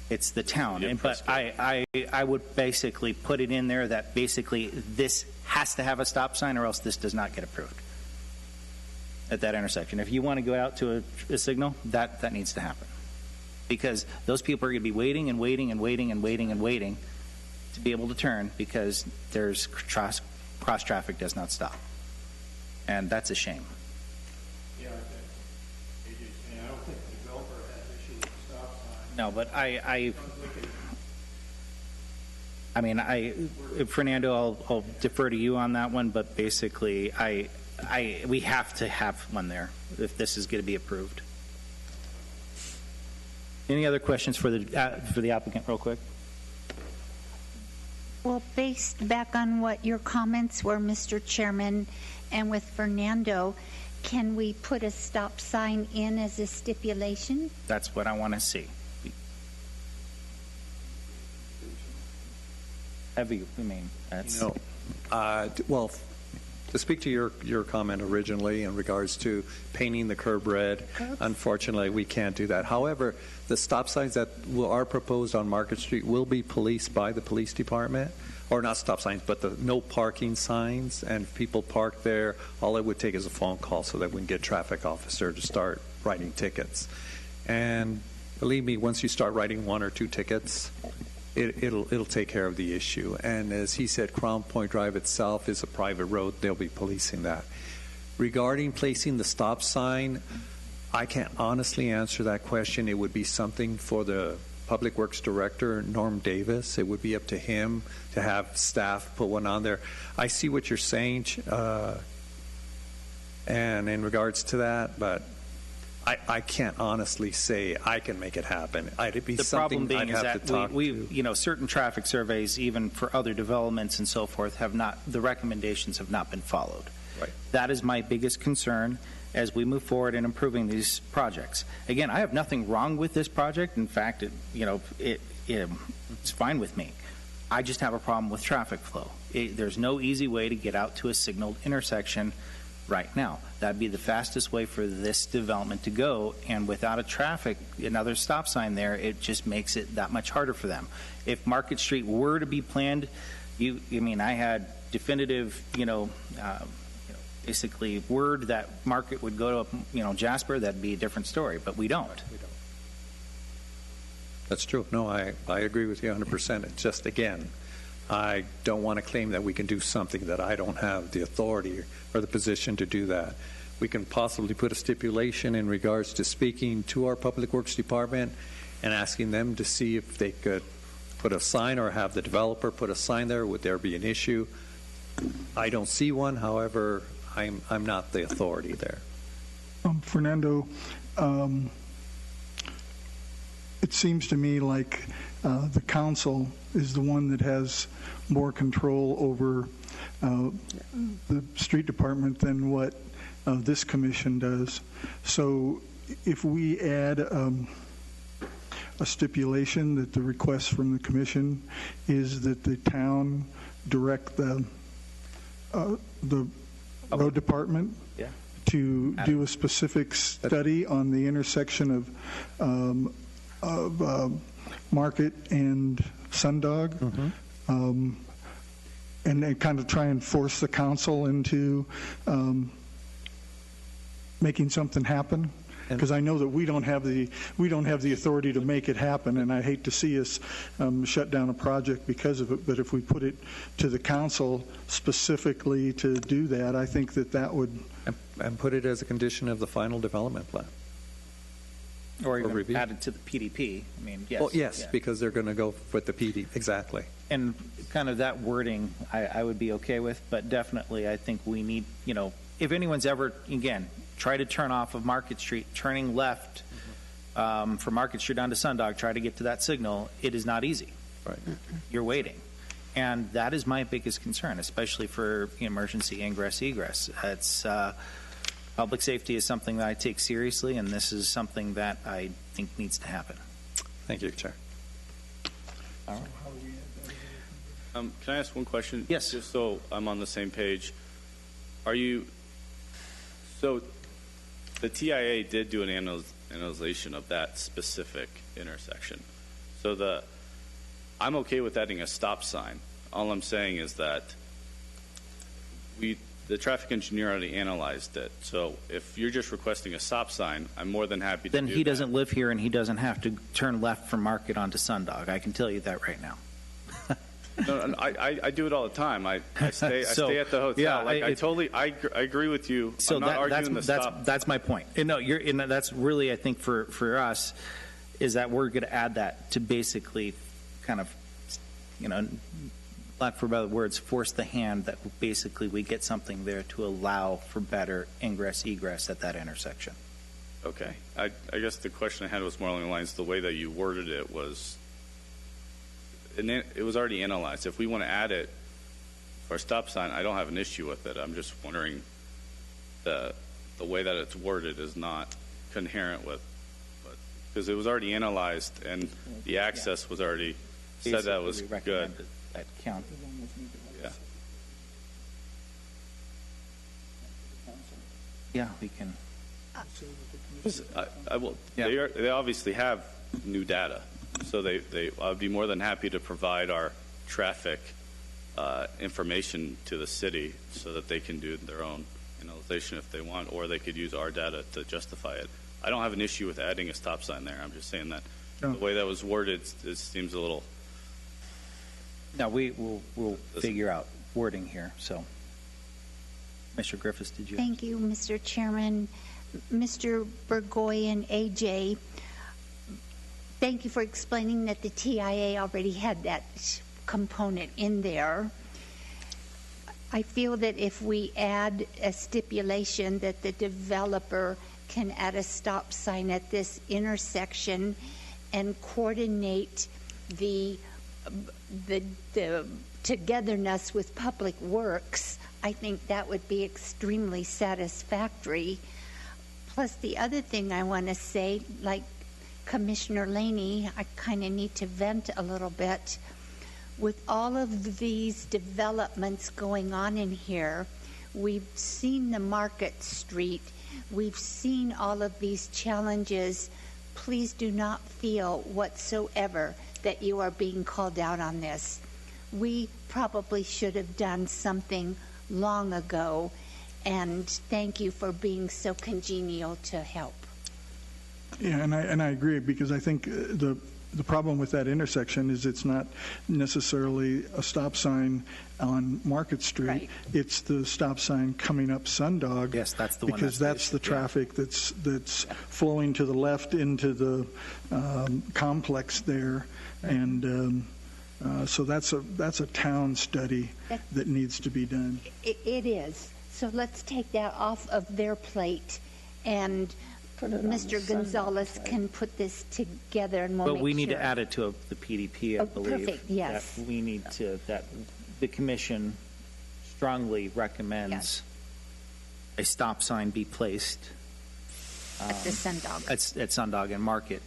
A: It's the town,
J: Yeah,
A: but I would basically put it in there that basically this has to have a stop sign or else this does not get approved at that intersection. If you want to go out to a signal, that needs to happen. Because those people are going to be waiting and waiting and waiting and waiting and waiting to be able to turn because there's cross traffic does not stop. And that's a shame.
I: Yeah, I don't think the developer had an issue with the stop sign.
A: No, but I mean, Fernando, I'll defer to you on that one, but basically, we have to have one there if this is going to be approved. Any other questions for the applicant, real quick?
G: Well, based back on what your comments were, Mr. Chairman, and with Fernando, can we put a stop sign in as a stipulation?
A: That's what I want to see. That's...
F: Well, to speak to your comment originally in regards to painting the curb red, unfortunately, we can't do that. However, the stop signs that are proposed on Market Street will be policed by the police department, or not stop signs, but the no parking signs. And if people park there, all it would take is a phone call so that we can get a traffic officer to start writing tickets. And believe me, once you start writing 1 or 2 tickets, it'll take care of the issue. And as he said, Crown Point Drive itself is a private road. They'll be policing that. Regarding placing the stop sign, I can't honestly answer that question. It would be something for the Public Works Director, Norm Davis. It would be up to him to have staff put one on there. I see what you're saying, and in regards to that, but I can't honestly say I can make it happen. It'd be
A: the
F: something
A: problem being
F: I'd
A: is
F: have
A: that
F: to talk to.
A: certain traffic surveys, even for other developments and so forth, the recommendations have not been followed.
F: Right.
A: That is my biggest concern as we move forward in improving these projects. Again, I have nothing wrong with this project. In fact, it's fine with me. I just have a problem with traffic flow. There's no easy way to get out to a signaled intersection right now. That'd be the fastest way for this development to go, and without another stop sign there, it just makes it that much harder for them. If Market Street were to be planned, I had definitive, basically word that Market would go to, Jasper, that'd be a different story, but we don't.
F: That's true. No, I agree with you 100%. It's just, again, I don't want to claim that we can do something that I don't have the authority or the position to do that. We can possibly put a stipulation in regards to speaking to our Public Works Department and asking them to see if they could put a sign or have the developer put a sign there. Would there be an issue? I don't see one. However, I'm not the authority there.
C: Fernando, it seems to me like the council is the one that has more control over the street department than what this commission does. So if we add a stipulation that the request from the commission is that the town direct the road department to do a specific study on the intersection of Market and Sundog, and they kind of try and force the council into making something happen. Because I know that we don't have the authority to make it happen, and I hate to see us shut down a project because of it. But if we put it to the council specifically to do that, I think that would
F: and put it as a condition of the final development plan.
A: Or even added to the PDP. Yes.
F: Well, yes, because they're going to go with the PD. Exactly.
A: And kind of that wording I would be okay with, but definitely I think we need, if anyone's ever, again, try to turn off of Market Street, turning left from Market Street down to Sundog, try to get to that signal, it is not easy.
F: Right.
A: You're waiting. And that is my biggest concern, especially for emergency ingress egress. It's public safety is something that I take seriously, and this is something that I think needs to happen.
F: Thank you, Chair.
A: All right.
J: Can I ask one question?
A: Yes.
J: Just so I'm on the same page. So the TIA did do an analyzation of that specific intersection. So I'm okay with adding a stop sign. All I'm saying is that the traffic engineer already analyzed it. So if you're just requesting a stop sign, I'm more than happy to
A: Then
J: do
A: he
J: that.
A: doesn't live here, and he doesn't have to turn left from Market onto Sundog. I can tell you that right now.
J: No, I do it all the time. I stay at the hotel.
A: yeah,
J: I agree with you.
A: So
J: I'm not arguing the stop.
A: that's my point. And no, that's really, I think, for us, is that we're going to add that to basically kind of, lack for better words, force the hand that basically we get something there to allow for better ingress egress at that intersection.
J: Okay. I guess the question I had was more along the lines, the way that you worded it was, and it was already analyzed. If we want to add it for a stop sign, I don't have an issue with it. I'm just wondering the way that it's worded is not coherent with, because it was already analyzed and the access was already said that was
A: Basically, we
J: good.
A: recommend that count.
J: Yeah.
A: Yeah, we can.
J: I will.
A: Yeah.
J: They obviously have new data, so I'd be more than happy to provide our traffic information to the city so that they can do their own analyzation if they want, or they could use our data to justify it. I don't have an issue with adding a stop sign there. I'm just saying that the way that was worded, it seems a little.
A: No, we'll figure out wording here. So, Mr. Griffiths, did you?
G: Thank you, Mr. Chairman. Mr. Burgoy and AJ, thank you for explaining that the TIA already had that component in there. I feel that if we add a stipulation that the developer can add a stop sign at this intersection and coordinate the togetherness with Public Works, I think that would be extremely satisfactory. Plus, the other thing I want to say, like Commissioner Laney, I kind of need to vent a little bit. With all of these developments going on in here, we've seen the Market Street, we've seen all of these challenges. Please do not feel whatsoever that you are being called out on this. We probably should have done something long ago, and thank you for being so congenial to help.
C: Yeah, and I agree, because I think the problem with that intersection is it's not necessarily a stop sign on Market Street.
G: Right.
C: It's the stop sign coming up Sundog.
A: Yes, that's the one.
C: Because that's the traffic that's flowing to the left into the complex there, and so that's a town study that needs to be done.
G: It is. So let's take that off of their plate, and Mr. Gonzalez can put this together, and we'll
A: But
G: make
A: we need
G: sure.
A: to add it to the PDP, I
G: Oh,
A: believe.
G: perfect, yes.
A: That we need to, that the commission strongly recommends
G: Yes.
A: a stop sign be placed
G: At the Sundog.
A: at Sundog and Market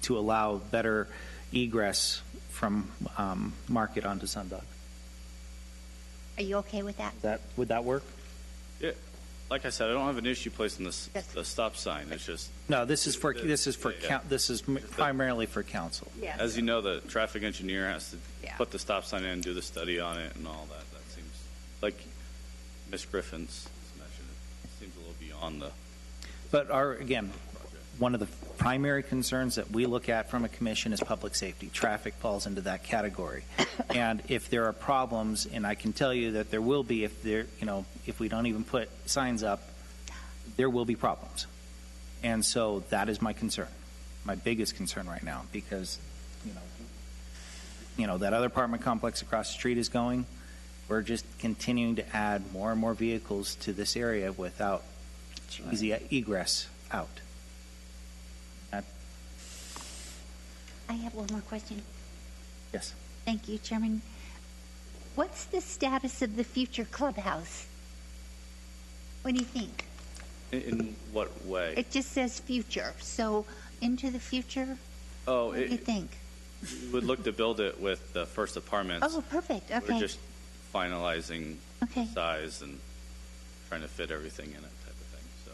A: to allow better egress from Market onto Sundog.
G: Are you okay with that?
A: Would that work?
J: Yeah, like I said, I don't have an issue placing
G: Yes.
J: the stop sign. It's just,
A: No, this is
J: Yeah.
A: this is primarily for council.
G: Yes.
J: as you know, the traffic engineer has to
G: Yeah.
J: put the stop sign in, do the study on it, and all that. That seems like Ms. Griffin's mentioned. It seems a little beyond the.
A: But again, one of the primary concerns that we look at from a commission is public safety. Traffic falls into that category. And if there are problems, and I can tell you that there will be if we don't even put signs up, there will be problems. And so that is my concern, my biggest concern right now, because, that other apartment complex across the street is going. We're just continuing to add more and more vehicles to this area without easy egress out.
G: I have one more question.
A: Yes.
G: Thank you, Chairman. What's the status of the future clubhouse? What do you think?
J: In what way?
G: It just says future, so into the future,
J: Oh,
G: what do you think?
J: we would look to build it with the first apartments.
G: Oh, perfect,
J: We're
G: okay,
J: just finalizing
G: okay,
J: size and trying to fit everything in it, type of thing. So,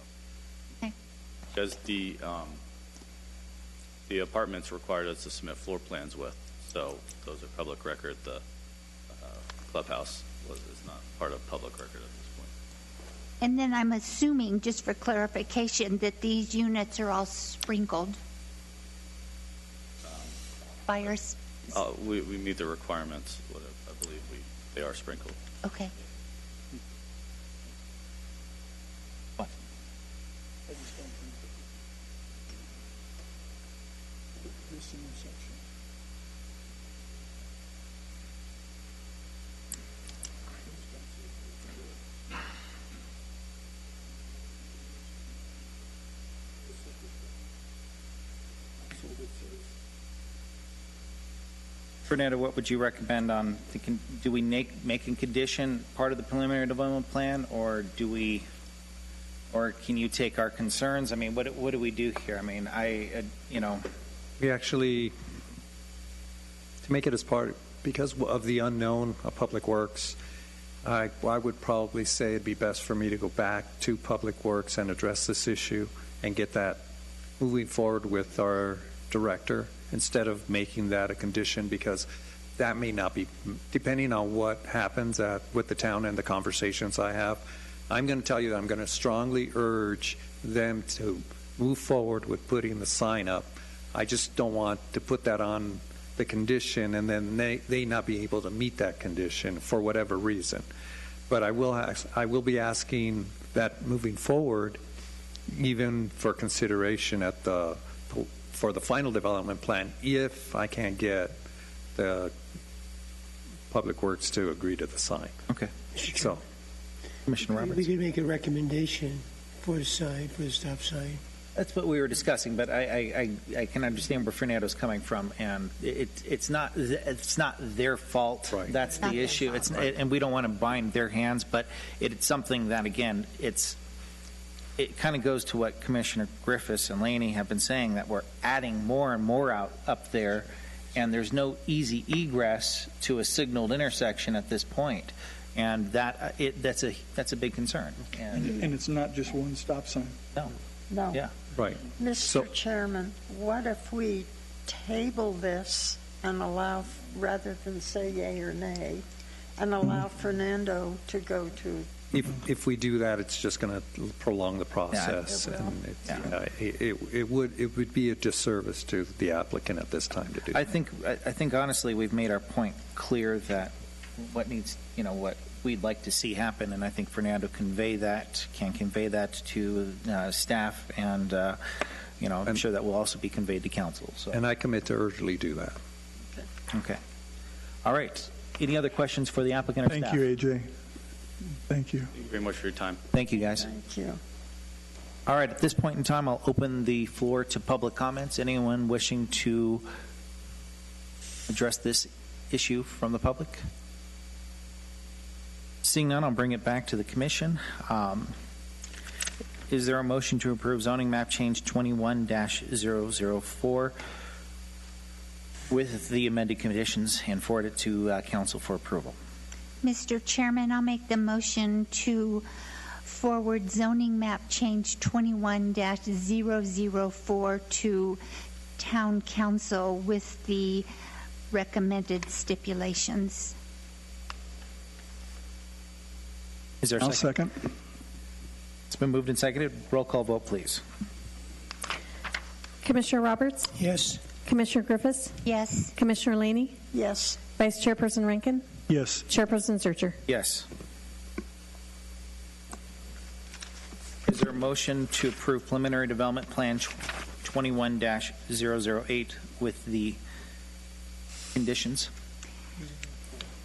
G: Okay.
J: because the apartments required us to submit floor plans with, so those are public record. The clubhouse is not part of public record at this point.
G: and then I'm assuming, just for clarification, that these units are all sprinkled? Fires,
J: We meet the requirements. I believe they are sprinkled.
G: okay.
A: Fernando, what would you recommend on, do we make a condition part of the preliminary development plan, or can you take our concerns? I mean, what do we do here? I mean,
F: We actually, to make it as part, because of the unknown of Public Works, I would probably say it'd be best for me to go back to Public Works and address this issue and get that moving forward with our director instead of making that a condition, because that may not be, depending on what happens with the town and the conversations I have, I'm going to tell you that I'm going to strongly urge them to move forward with putting the sign up. I just don't want to put that on the condition and then they not be able to meet that condition for whatever reason. But I will be asking that moving forward, even for consideration for the final development plan, if I can't get the Public Works to agree to the sign.
A: Okay.
F: So,
A: Commissioner Roberts.
B: We could make a recommendation for the sign, for the stop sign.
A: That's what we were discussing, but I can understand where Fernando's coming from, and it's not their fault.
F: Right.
A: That's
G: Not
A: the
G: their
A: issue.
G: fault.
A: And we don't want to bind their hands, but it's something that, again, it kind of goes to what Commissioner Griffiths and Laney have been saying, that we're adding more and more up there, and there's no easy egress to a signaled intersection at this point, and that's a big concern.
C: And it's not just one stop sign.
D: No.
A: Yeah.
F: right.
D: Mr. Chairman, what if we table this and allow, rather than say yay or nay, and allow Fernando to go to,
F: If we do that, it's just going to prolong the process,
D: it will.
F: and it would be a disservice to the applicant at this time to do.
A: I think honestly, we've made our point clear that what we'd like to see happen, and I think Fernando can convey that to staff, and I'm sure that will also be conveyed to council. So.
F: And I commit to urgently do that.
A: Okay. All right. Any other questions for the applicant or
C: Thank
A: staff?
C: you, AJ. Thank you.
J: Thank you very much for your time.
A: Thank you, guys.
D: thank you.
A: All right. At this point in time, I'll open the floor to public comments. Anyone wishing to address this issue from the public? Seeing none, I'll bring it back to the commission. Is there a motion to approve zoning map change 21-004 with the amended conditions and forward it to council for approval?
G: Mr. Chairman, I'll make the motion to forward zoning map change 21-004 to town council with the recommended stipulations.
A: Is there a
C: I'll
A: second?
C: second.
A: It's been moved and seconded. Roll call vote, please.
E: Commissioner Roberts,
B: Yes?
E: Commissioner Griffiths,
G: Yes.
E: Commissioner Laney,
D: Yes,
E: Vice Chairperson Rankin,
C: Yes.
E: Chairperson Searcher.
A: Yes. Is there a motion to approve preliminary development plan 21-008 with the conditions?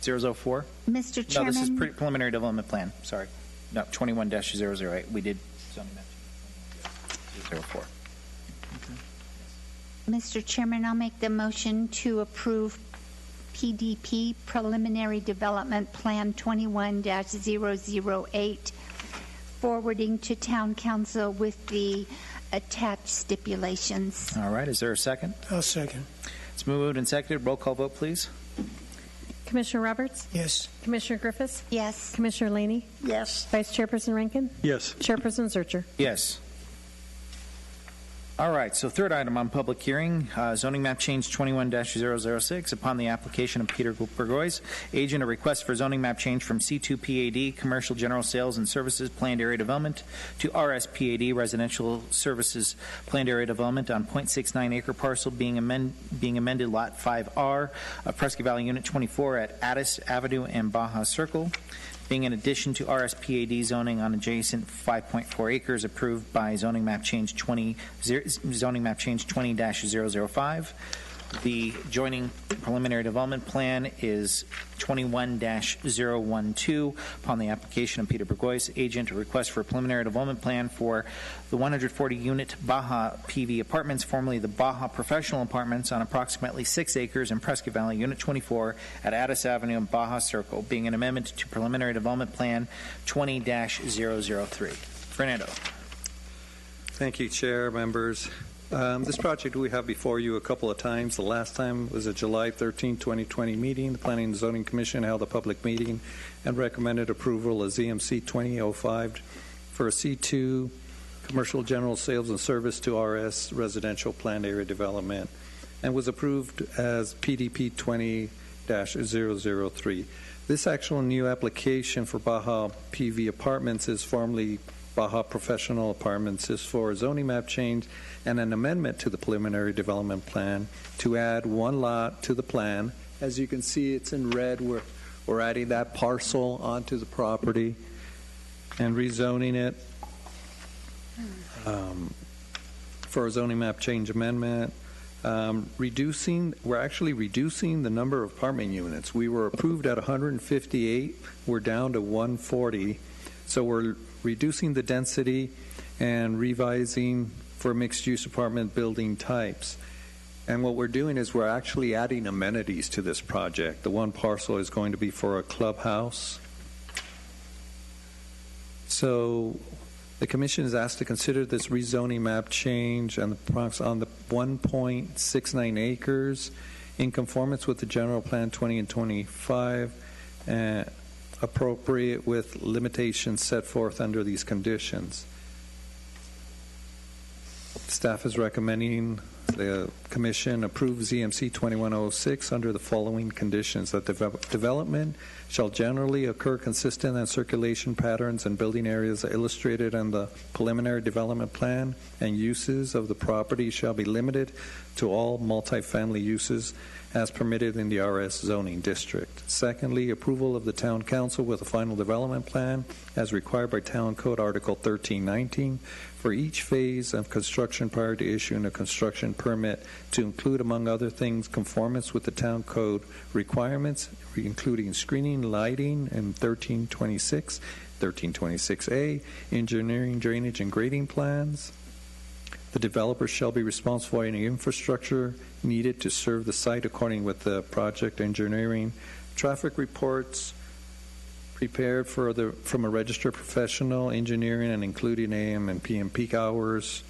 A: 004?
G: Mr.
A: No, this is
G: Chairman,
A: preliminary development plan. Sorry. No, 21-008. We did zoning map 04.
G: Mr. Chairman, I'll make the motion to approve PDP Preliminary Development Plan 21-008, forwarding to Town Council with the attached stipulations.
A: All right, is there a second?
B: I'll second.
A: It's moved and seconded. Roll call vote, please.
E: Commissioner Roberts?
B: Yes.
E: Commissioner Griffiths?
G: Yes.
E: Commissioner Laney?
D: Yes.
E: Vice Chairperson Rankin?
C: Yes.
E: Chairperson Zurcher?
A: Yes. All right, so third item on public hearing, zoning map change 21-006. Upon the application of Peter Burgoyes, agent, a request for zoning map change from C2 PAD, Commercial General Sales and Services Planned Area Development, to RSPAD, Residential Services Planned Area Development on 0.69 acre parcel being amended Lot 5R of Prescott Valley Unit 24 at Addis Avenue and Baja Circle, being in addition to RSPAD zoning on adjacent 5.4 acres approved by zoning map change 20-005. The joining preliminary development plan is 21-012. Upon the application of Peter Burgoyes, agent, a request for a preliminary development plan for the 140-unit Baja PV Apartments, formerly the Baja Professional Apartments, on approximately 6 acres in Prescott Valley, Unit 24 at Addis Avenue and Baja Circle, being an amendment to preliminary development plan 20-003. Fernando.
F: Thank you, Chair, members. This project we have before you a couple of times. The last time was a July 13, 2020 meeting. The Planning and Zoning Commission held a public meeting and recommended approval of ZMC 2005 for a C2 Commercial General Sales and Service to RS Residential Planned Area Development, and was approved as PDP 20-003. This actual new application for Baja PV Apartments is formerly Baja Professional Apartments, is for a zoning map change and an amendment to the preliminary development plan to add one lot to the plan. As you can see, it's in red. We're adding that parcel onto the property and rezoning it for a zoning map change amendment. We're actually reducing the number of apartment units. We were approved at 158. We're down to 140. So we're reducing the density and revising for mixed-use apartment building types. And what we're doing is we're actually adding amenities to this project. The one parcel is going to be for a clubhouse. So the Commission is asked to consider this rezoning map change on the 1.69 acres in conformance with the General Plan 20 and 25, appropriate with limitations set forth under these conditions. Staff is recommending the Commission approve ZMC 2106 under the following conditions: that development shall generally occur consistent in circulation patterns and building areas illustrated in the preliminary development plan, and uses of the property shall be limited to all multifamily uses as permitted in the RS zoning district. Secondly, approval of the Town Council with a final development plan as required by Town Code Article 1319 for each phase of construction prior to issuing a construction permit, to include, among other things, conformance with the Town Code requirements, including screening, lighting, and 1326, 1326A, engineering, drainage, and grading plans. The developer shall be responsible for any infrastructure needed to serve the site according with the project engineering. Traffic reports prepared from a registered professional, engineering and including AM and PM peak hours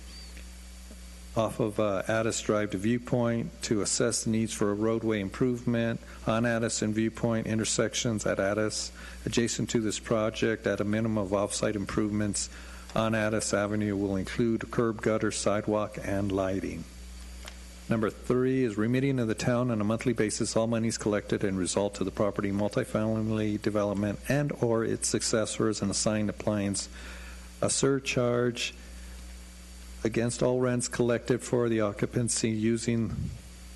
F: off of Addis Drive to Viewpoint to assess the needs for a roadway improvement on Addis and Viewpoint intersections at Addis adjacent to this project at a minimum of off-site improvements on Addis Avenue will include curb, gutter, sidewalk, and lighting. Number 3 is remitting to the town on a monthly basis all monies collected and result to the property multifamily development and or its successors and assigned appliance a surcharge against all rents collected for the occupancy using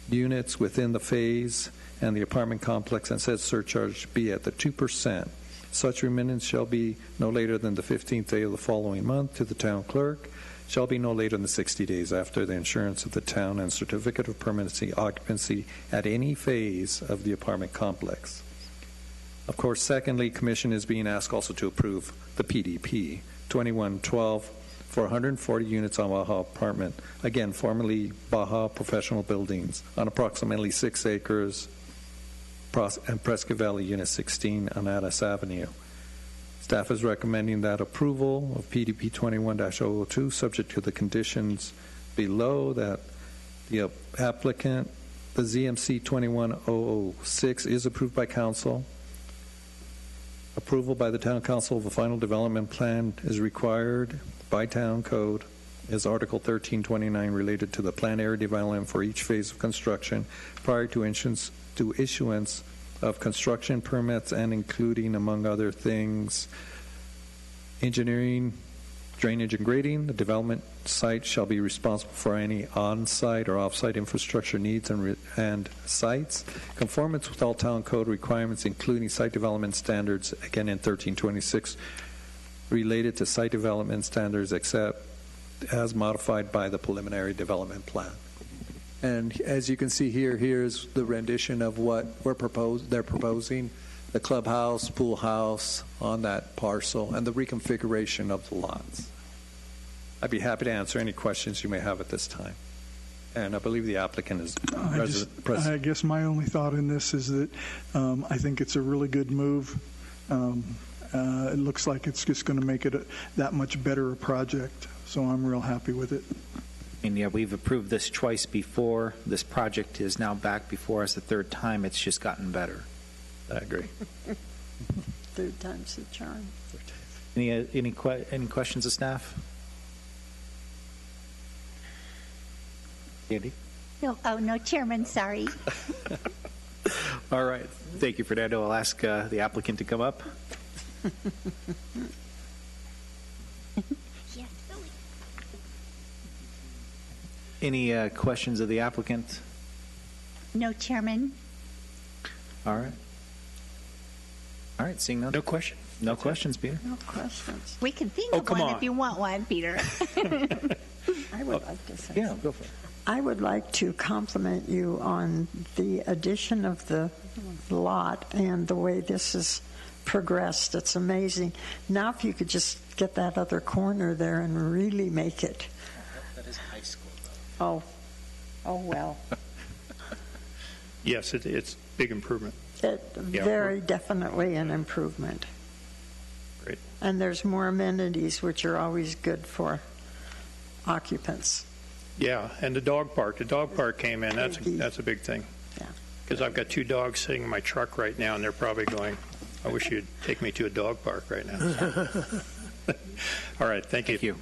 F: units within the phase and the apartment complex, and said surcharge be at the 2%. Such remittance shall be no later than the 15th day of the following month to the town clerk, shall be no later than 60 days after the insurance of the town and certificate of permanency occupancy at any phase of the apartment complex. Of course, secondly, Commission is being asked also to approve the PDP 2112 for 140 units on Baja Apartment, again, formerly Baja Professional Buildings, on approximately 6 acres and Prescott Valley Unit 16 on Addis Avenue. Staff is recommending that approval of PDP 21-002, subject to the conditions below, that the applicant, the ZMC 21006, is approved by council. Approval by the town council of a final development plan is required by town code, is Article 1329, related to the planned area development for each phase of construction prior to issuance of construction permits, and including, among other things, engineering, drainage, and grading. The development site shall be responsible for any on-site or off-site infrastructure needs and sites. Conformance with all town code requirements, including site development standards, again in 1326, related to site development standards except as modified by the preliminary development plan.
K: And as you can see here, here's the rendition of what they're proposing, the clubhouse, pool house on that parcel, and the reconfiguration of the lots.
F: I'd be happy to answer any questions you may have at this time. And I believe the applicant is present.
C: I guess my only thought in this is that I think it's a really good move. It looks like it's just going to make it that much better a project. So I'm real happy with it.
A: And yeah, we've approved this twice before. This project is now back before us the third time. It's just gotten better.
F: I agree.
D: Third time's the charm.
A: Any questions of staff? Andy?
G: No, Chairman, sorry.
A: All right. Thank you, Fernando. I'll ask the applicant to come up.
G: Yes, Billy.
A: Any questions of the applicant?
G: No, Chairman.
A: All right. All right, seeing none.
I: No question.
A: No questions, Peter.
D: No questions.
G: We can think
I: Oh,
G: of
I: come
G: one
I: on.
G: if you want one, Peter.
D: I would like to say
A: Yeah,
D: something.
A: go for it.
D: I would like to compliment you on the addition of the lot and the way this has progressed. It's amazing. Now, if you could just get that other corner there and really make it.
A: That is high school, though.
D: Oh well.
I: Yes, it's big improvement. Yeah,
D: Very definitely an improvement.
I: Great.
D: And there's more amenities, which are always good for occupants.
I: Yeah, and the dog park. The dog park came in. That's a big thing.
D: Yeah.
I: Because I've got two dogs sitting in my truck right now, and they're probably going, I wish you'd take me to a dog park right now. All right, thank you.
A: Thank you.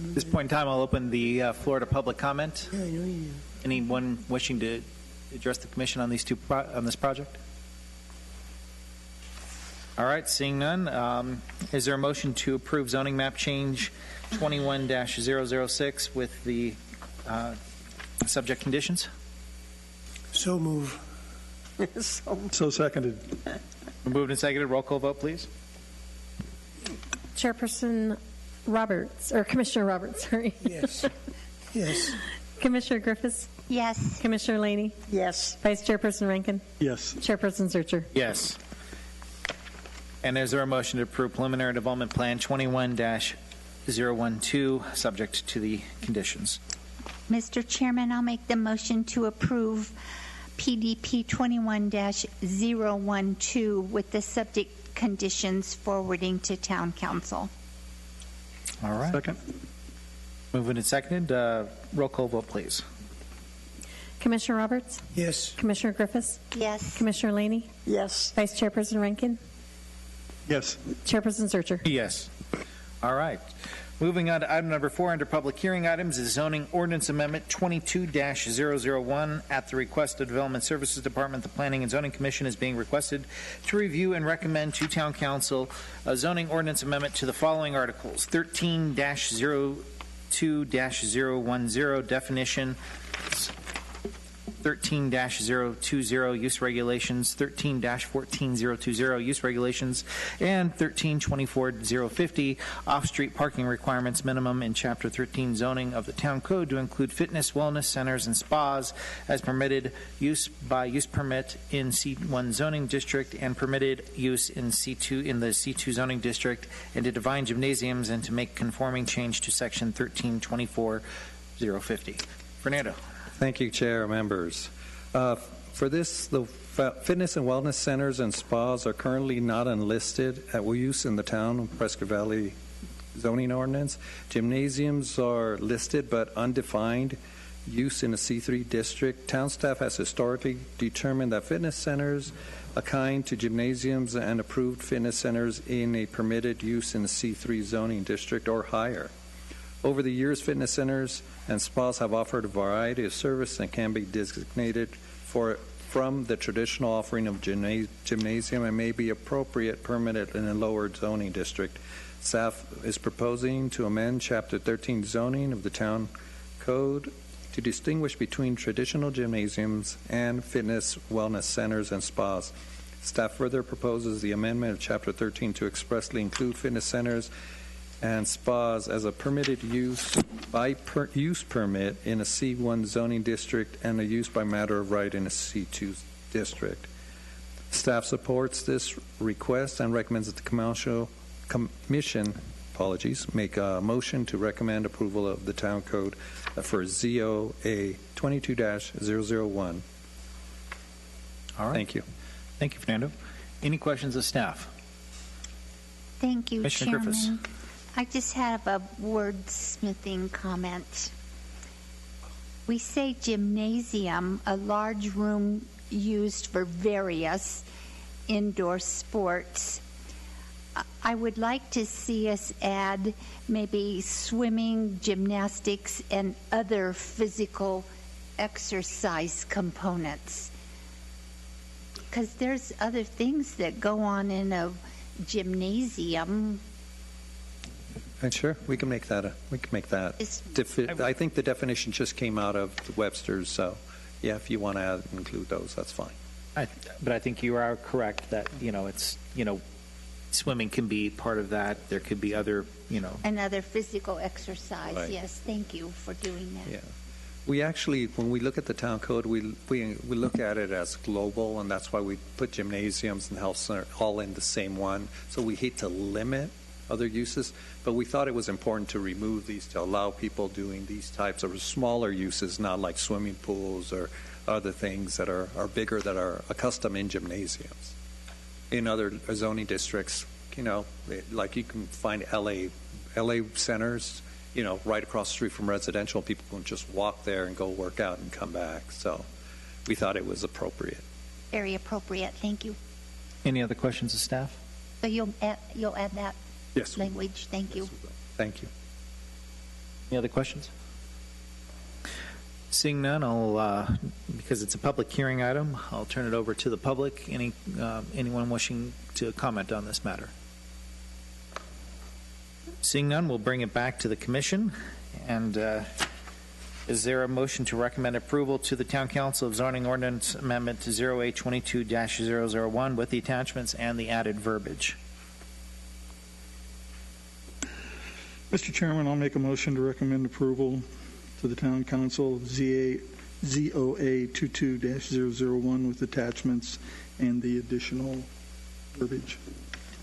A: At this point in time, I'll open the floor to public comment.
B: Yeah, I know you do.
A: Anyone wishing to address the commission on on this project? All right, seeing none, is there a motion to approve zoning map change 21-006 with the subject conditions?
B: So move.
C: So seconded.
A: Moved and seconded. Roll call vote, please.
E: Chairperson Roberts, or Commissioner Roberts, sorry.
B: Yes. Yes.
E: Commissioner Griffiths,
G: Yes.
E: Commissioner Laney,
D: Yes.
E: Vice Chairperson Rankin,
C: Yes.
E: Chairperson Searcher.
A: Yes. And is there a motion to approve preliminary development plan 21-012, subject to the conditions?
G: Mr. Chairman, I'll make the motion to approve PDP 21-012 with the subject conditions forwarding to Town Council.
A: All right.
C: Second.
A: Moved and seconded. Roll call vote, please.
E: Commissioner Roberts,
B: Yes.
E: Commissioner Griffiths,
G: Yes.
E: Commissioner Laney,
D: Yes.
E: Vice Chairperson Rankin,
C: Yes.
E: Chairperson Searcher.
A: Yes. All right. Moving on to item number 4 under public hearing items is zoning ordinance amendment 22-001. At the request of Development Services Department, the Planning and Zoning Commission is being requested to review and recommend to Town Council a zoning ordinance amendment to the following articles: 13-02-010 definition, 13-020 use regulations, 13-14020 use regulations, and 13-24-050 off-street parking requirements minimum in Chapter 13 zoning of the Town Code to include fitness, wellness centers, and spas as permitted use by use permit in C1 zoning district and permitted use in C2 in the C2 zoning district, and to define gymnasiums and to make conforming change to Section 13-24-050. Fernando.
F: Thank you, Chair, members. For this, the fitness and wellness centers and spas are currently not unlisted at use in the town of Prescott Valley zoning ordinance. Gymnasiums are listed but undefined use in a C3 district. Town staff has historically determined that fitness centers akin to gymnasiums and approved fitness centers in a permitted use in a C3 zoning district or higher. Over the years, fitness centers and spas have offered a variety of service and can be designated from the traditional offering of gymnasium and may be appropriate permitted in a lower zoning district. Staff is proposing to amend Chapter 13 zoning of the town code to distinguish between traditional gymnasiums and fitness wellness centers and spas. Staff further proposes the amendment of Chapter 13 to expressly include fitness centers and spas as a permitted use by use permit in a C1 zoning district and a use by matter of right in a C2 district. Staff supports this request and recommends that the commission make a motion to recommend approval of the town code for ZOA 22-001.
A: All right.
F: Thank you.
A: Thank you, Fernando. Any questions of staff?
G: Thank you,
A: Commissioner
G: Chairman.
A: Griffiths.
G: I just have a wordsmithing comment. We say gymnasium, a large room used for various indoor sports. I would like to see us add maybe swimming, gymnastics, and other physical exercise components. Because there's other things that go on in a gymnasium.
F: And sure, we can make that. I think the definition just came out of Webster's, so yeah, if you want to include those, that's fine.
A: But I think you are correct that, it's, swimming can be part of that. There could be other,
G: Another physical exercise,
F: Right.
G: yes. Thank you for doing that.
F: Yeah. We actually, when we look at the town code, we look at it as global, and that's why we put gymnasiums and health center all in the same one. So we hate to limit other uses, but we thought it was important to remove these to allow people doing these types of smaller uses, not like swimming pools or other things that are bigger that are accustomed in gymnasiums. In other zoning districts, like you can find LA centers, right across the street from residential. People can just walk there and go work out and come back. So we thought it was appropriate.
G: Very appropriate. Thank you.
A: Any other questions of staff?
G: So you'll add that
F: Yes.
G: language. Thank you.
F: Thank you.
A: Any other questions? Seeing none, because it's a public hearing item, I'll turn it over to the public. Anyone wishing to comment on this matter? Seeing none, we'll bring it back to the commission. And is there a motion to recommend approval to the Town Council of Zoning Ordinance Amendment to 0822-001 with the attachments and the added verbiage?
C: Mr. Chairman, I'll make a motion to recommend approval to the Town Council of ZOA 22-001 with attachments and the additional verbiage.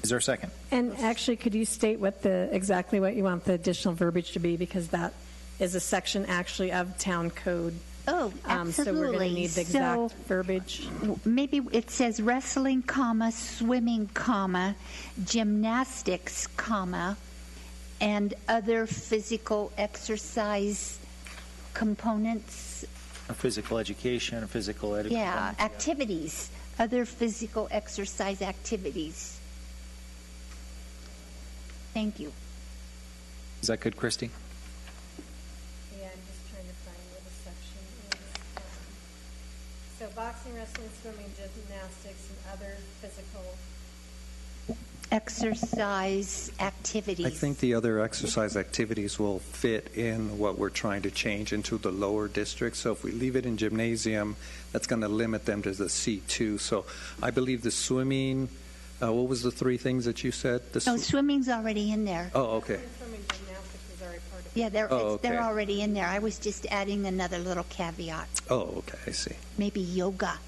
A: Is there a second?
E: And actually, could you state exactly what you want the additional verbiage to be? Because that is a section actually of town code.
G: Oh, absolutely.
E: So we're going to need the exact verbiage.
G: Maybe it says wrestling, swimming, gymnastics, and other physical exercise components.
A: Or physical education or physical education?
G: Yeah, activities. Other physical exercise activities. Thank you.
A: Is that good, Christy?
E: Yeah, I'm just trying to find where the section is. So boxing, wrestling, swimming, gymnastics, and other physical
G: Exercise activities.
F: I think the other exercise activities will fit in what we're trying to change into the lower district. So if we leave it in gymnasium, that's going to limit them to the C2. So I believe the swimming, what was the three things that you said?
G: No, swimming's already in there.
F: Oh, okay.
E: Swimming, gymnastics is already part of it.
G: Yeah,
F: okay.
G: they're already in there. I was just adding another little caveat.
F: Oh, okay, I see.
G: Maybe yoga.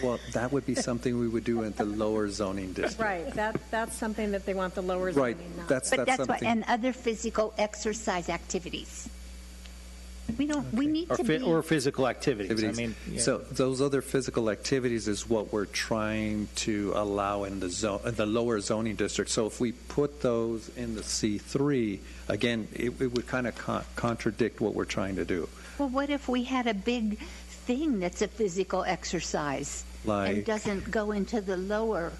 F: Well, that would be something we would do in the lower zoning district.
E: Right, that's something that they want the lower
F: Right,
E: zoning, not.
F: that's
G: But that's
F: something.
G: what, and other physical exercise activities. We need to be.
A: Or physical activities. I mean, yeah.
F: So those other physical activities is what we're trying to allow in the lower zoning district. So if we put those in the C3, again, it would kind of contradict what we're trying to do.
G: Well, what if we had a big thing that's a physical exercise and doesn't go into the lower?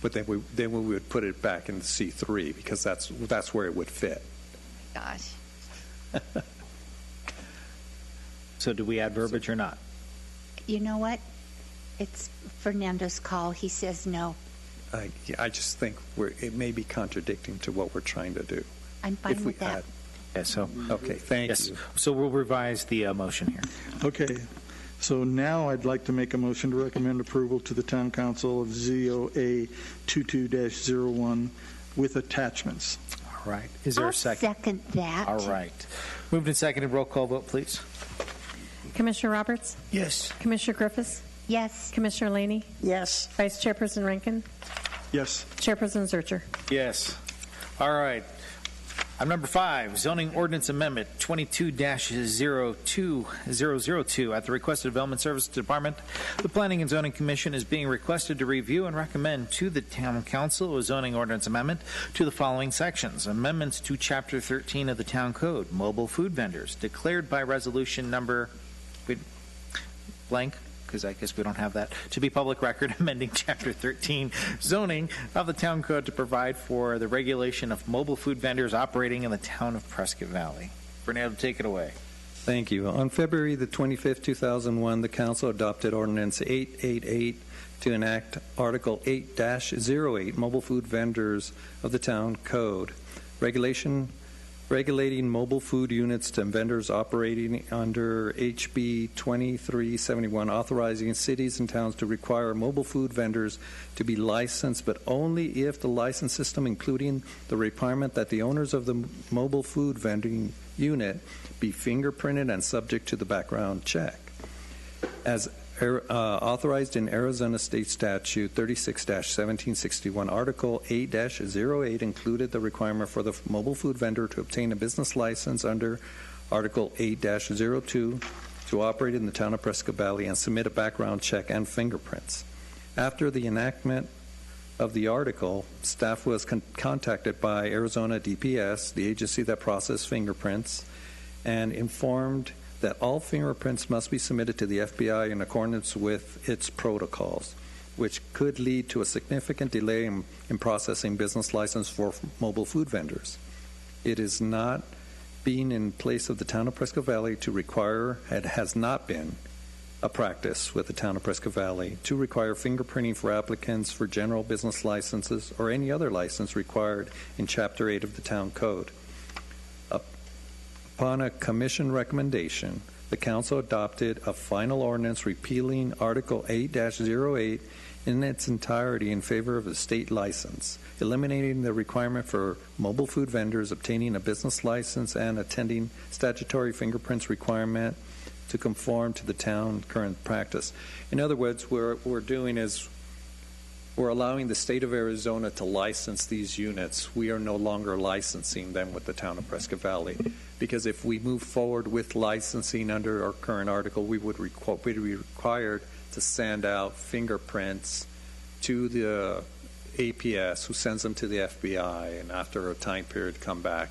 F: But then we would put it back in the C3 because that's where it would fit.
G: Gosh.
A: So do we add verbiage or not?
G: You know what? It's Fernando's call. He says no.
F: I just think it may be contradicting to what we're trying to do.
G: I'm fine with that.
A: Yeah, so
F: okay, thank you.
A: So we'll revise the motion here.
C: Okay. So now I'd like to make a motion to recommend approval to the Town Council of ZOA 22-01 with attachments.
A: All right. Is there a second?
G: I'll second that.
A: All right. Moved and seconded. Roll call vote, please.
E: Commissioner Roberts?
B: Yes.
E: Commissioner Griffiths?
G: Yes.
E: Commissioner Laney?
D: Yes.
E: Vice Chairperson Rankin?
C: Yes.
E: Chairperson Zurcher?
A: Yes. All right. Item number 5, zoning ordinance amendment 22-02002. At the request of Development Services Department, the Planning and Zoning Commission is being requested to review and recommend to the Town Council a zoning ordinance amendment to the following sections. Amendments to Chapter 13 of the Town Code, mobile food vendors, declared by resolution number blank, because I guess we don't have that, to be public record, amending Chapter 13 zoning of the Town Code to provide for the regulation of mobile food vendors operating in the town of Prescott Valley. Fernando, take it away.
F: Thank you. On February the 25th, 2001, the Council adopted Ordinance 888 to enact Article 8-08, Mobile Food Vendors of the Town Code, regulating mobile food units to vendors operating under HB 2371, authorizing cities and towns to require mobile food vendors to be licensed, but only if the license system, including the requirement that the owners of the mobile food vending unit be fingerprinted and subject to the background check. As authorized in Arizona State Statute 36-1761, Article 8-08 included the requirement for the mobile food vendor to obtain a business license under Article 8-02 to operate in the town of Prescott Valley and submit a background check and fingerprints. After the enactment of the article, staff was contacted by Arizona DPS, the agency that processes fingerprints, and informed that all fingerprints must be submitted to the FBI in accordance with its protocols, which could lead to a significant delay in processing business license for mobile food vendors. It is not being in place of the town of Prescott Valley to require, it has not been a practice with the town of Prescott Valley to require fingerprinting for applicants for general business licenses or any other license required in Chapter 8 of the Town Code. Upon a commission recommendation, the council adopted a final ordinance repealing Article 8-08 in its entirety in favor of a state license, eliminating the requirement for mobile food vendors obtaining a business license and attending statutory fingerprints requirement to conform to the town current practice. In other words, what we're doing is we're allowing the state of Arizona to license these units. We are no longer licensing them with the town of Prescott Valley. Because if we move forward with licensing under our current article, we would be required to send out fingerprints to the APS, who sends them to the FBI, and after a time period come back.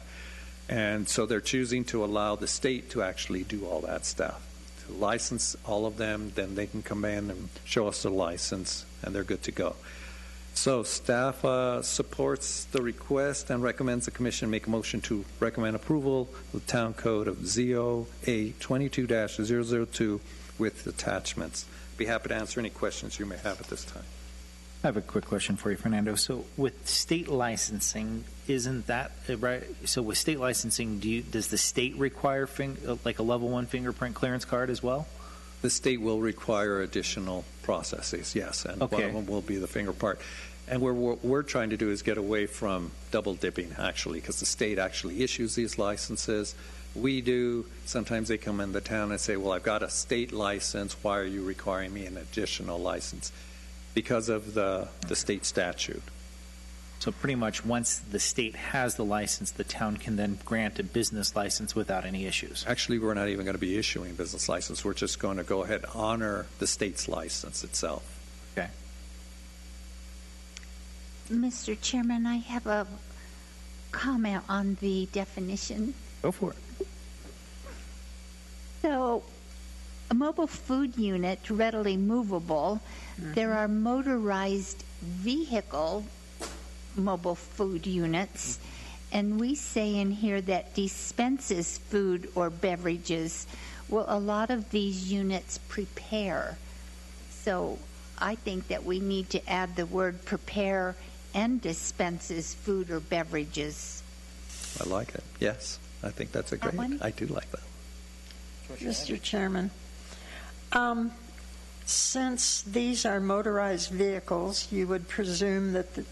F: And so they're choosing to allow the state to actually do all that stuff, to license all of them, then they can come in and show us the license, and they're good to go. So staff supports the request and recommends the commission make a motion to recommend approval of the town code of ZOA 22-002 with attachments. Be happy to answer any questions you may have at this time.
A: I have a quick question for you, Fernando. So with state licensing, isn't that right? So with state licensing, does the state require like a level 1 fingerprint clearance card as well?
F: The state will require additional processes, yes, and one of them will be the finger part. And what we're trying to do is get away from double dipping, actually, because the state actually issues these licenses. We do. Sometimes they come in the town and say, well, I've got a state license. Why are you requiring me an additional license? Because of the state statute.
A: So pretty much once the state has the license, the town can then grant a business license without any issues.
F: Actually, we're not even going to be issuing business license. We're just going to go ahead and honor the state's license itself.
A: Okay.
G: Mr. Chairman, I have a comment on the definition.
A: Go for it.
G: So, a mobile food unit, readily movable. There are motorized vehicle mobile food units, and we say in here that dispenses food or beverages. Well, a lot of these units prepare. So I think that we need to add the word prepare and dispenses food or beverages.
F: I like it. Yes, I think that's a great.
G: one?
F: I do like that.
D: Mr. Chairman, since these are motorized vehicles, you would presume that the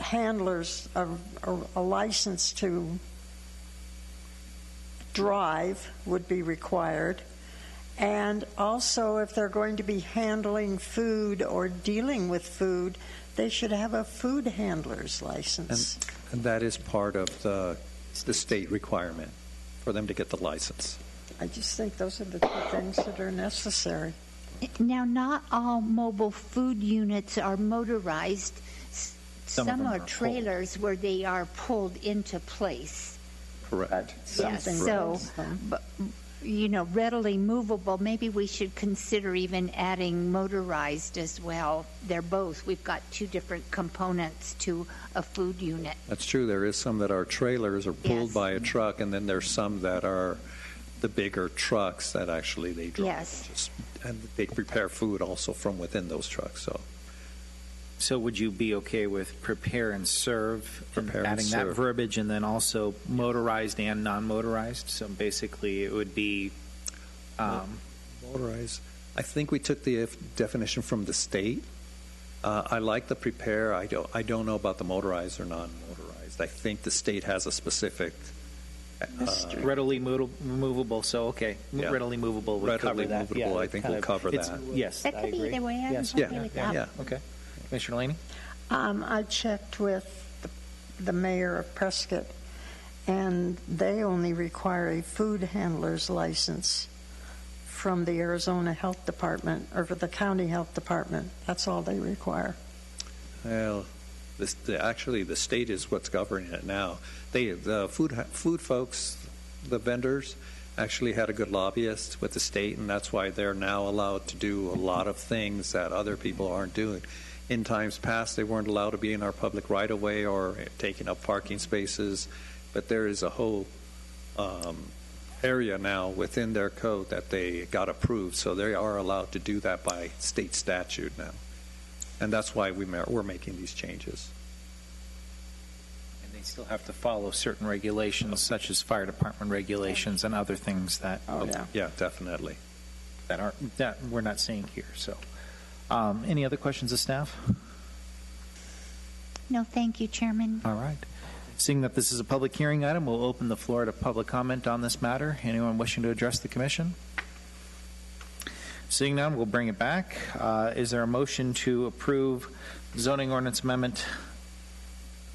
D: handlers are a license to drive would be required. And also, if they're going to be handling food or dealing with food, they should have a food handler's license.
F: And that is part of the state requirement for them to get the license.
D: I just think those are the two things that are necessary.
G: Now, not all mobile food units are motorized.
A: Some of
G: Some
A: them
G: are
A: are
G: trailers where they are pulled into place.
F: Correct.
G: Yes,
D: Something
G: so,
D: else, then.
G: but, readily movable, maybe we should consider even adding motorized as well. They're both. We've got two different components to a food unit.
F: That's true. There is some that are trailers or pulled
G: Yes.
F: by a truck, and then there's some that are the bigger trucks that actually they drive.
G: Yes.
F: And they prepare food also from within those trucks.
A: So would you be okay with prepare and serve, and
F: Prepare and
A: adding that
F: serve.
A: verbiage, and then also motorized and non-motorized? So basically, it would be,
F: Motorized. I think we took the definition from the state. I like the prepare. I don't know about the motorized or non-motorized. I think the state has a specific.
A: readily movable, so okay.
F: Yeah.
A: Readily movable would
F: Readily
A: cover that.
F: movable, I
A: it's
F: think
A: kind
F: will cover
A: it's-
F: that.
A: Yes,
G: That
A: I
G: could be
A: agree.
G: either way. I'm
A: Yes.
G: okay with that.
F: Yeah.
A: Okay. Commissioner Laney?
D: I checked with the mayor of Prescott, and they only require a food handler's license from the Arizona Health Department or for the county health department. That's all they require.
F: Well, actually, the state is what's governing it now. The food folks, the vendors, actually had a good lobbyist with the state, and that's why they're now allowed to do a lot of things that other people aren't doing. In times past, they weren't allowed to be in our public right-of-way or taking up parking spaces, but there is a whole area now within their code that they got approved, so they are allowed to do that by state statute now. And that's why we're making these changes.
A: And they still have to follow certain regulations, such as fire department regulations and other things that
F: Yeah, definitely.
A: that we're not seeing here. So, any other questions of staff?
G: No, thank you, Chairman.
A: All right. Seeing that this is a public hearing item, we'll open the floor to public comment on this matter. Anyone wishing to address the commission? Seeing none, we'll bring it back. Is there a motion to approve zoning ordinance amendment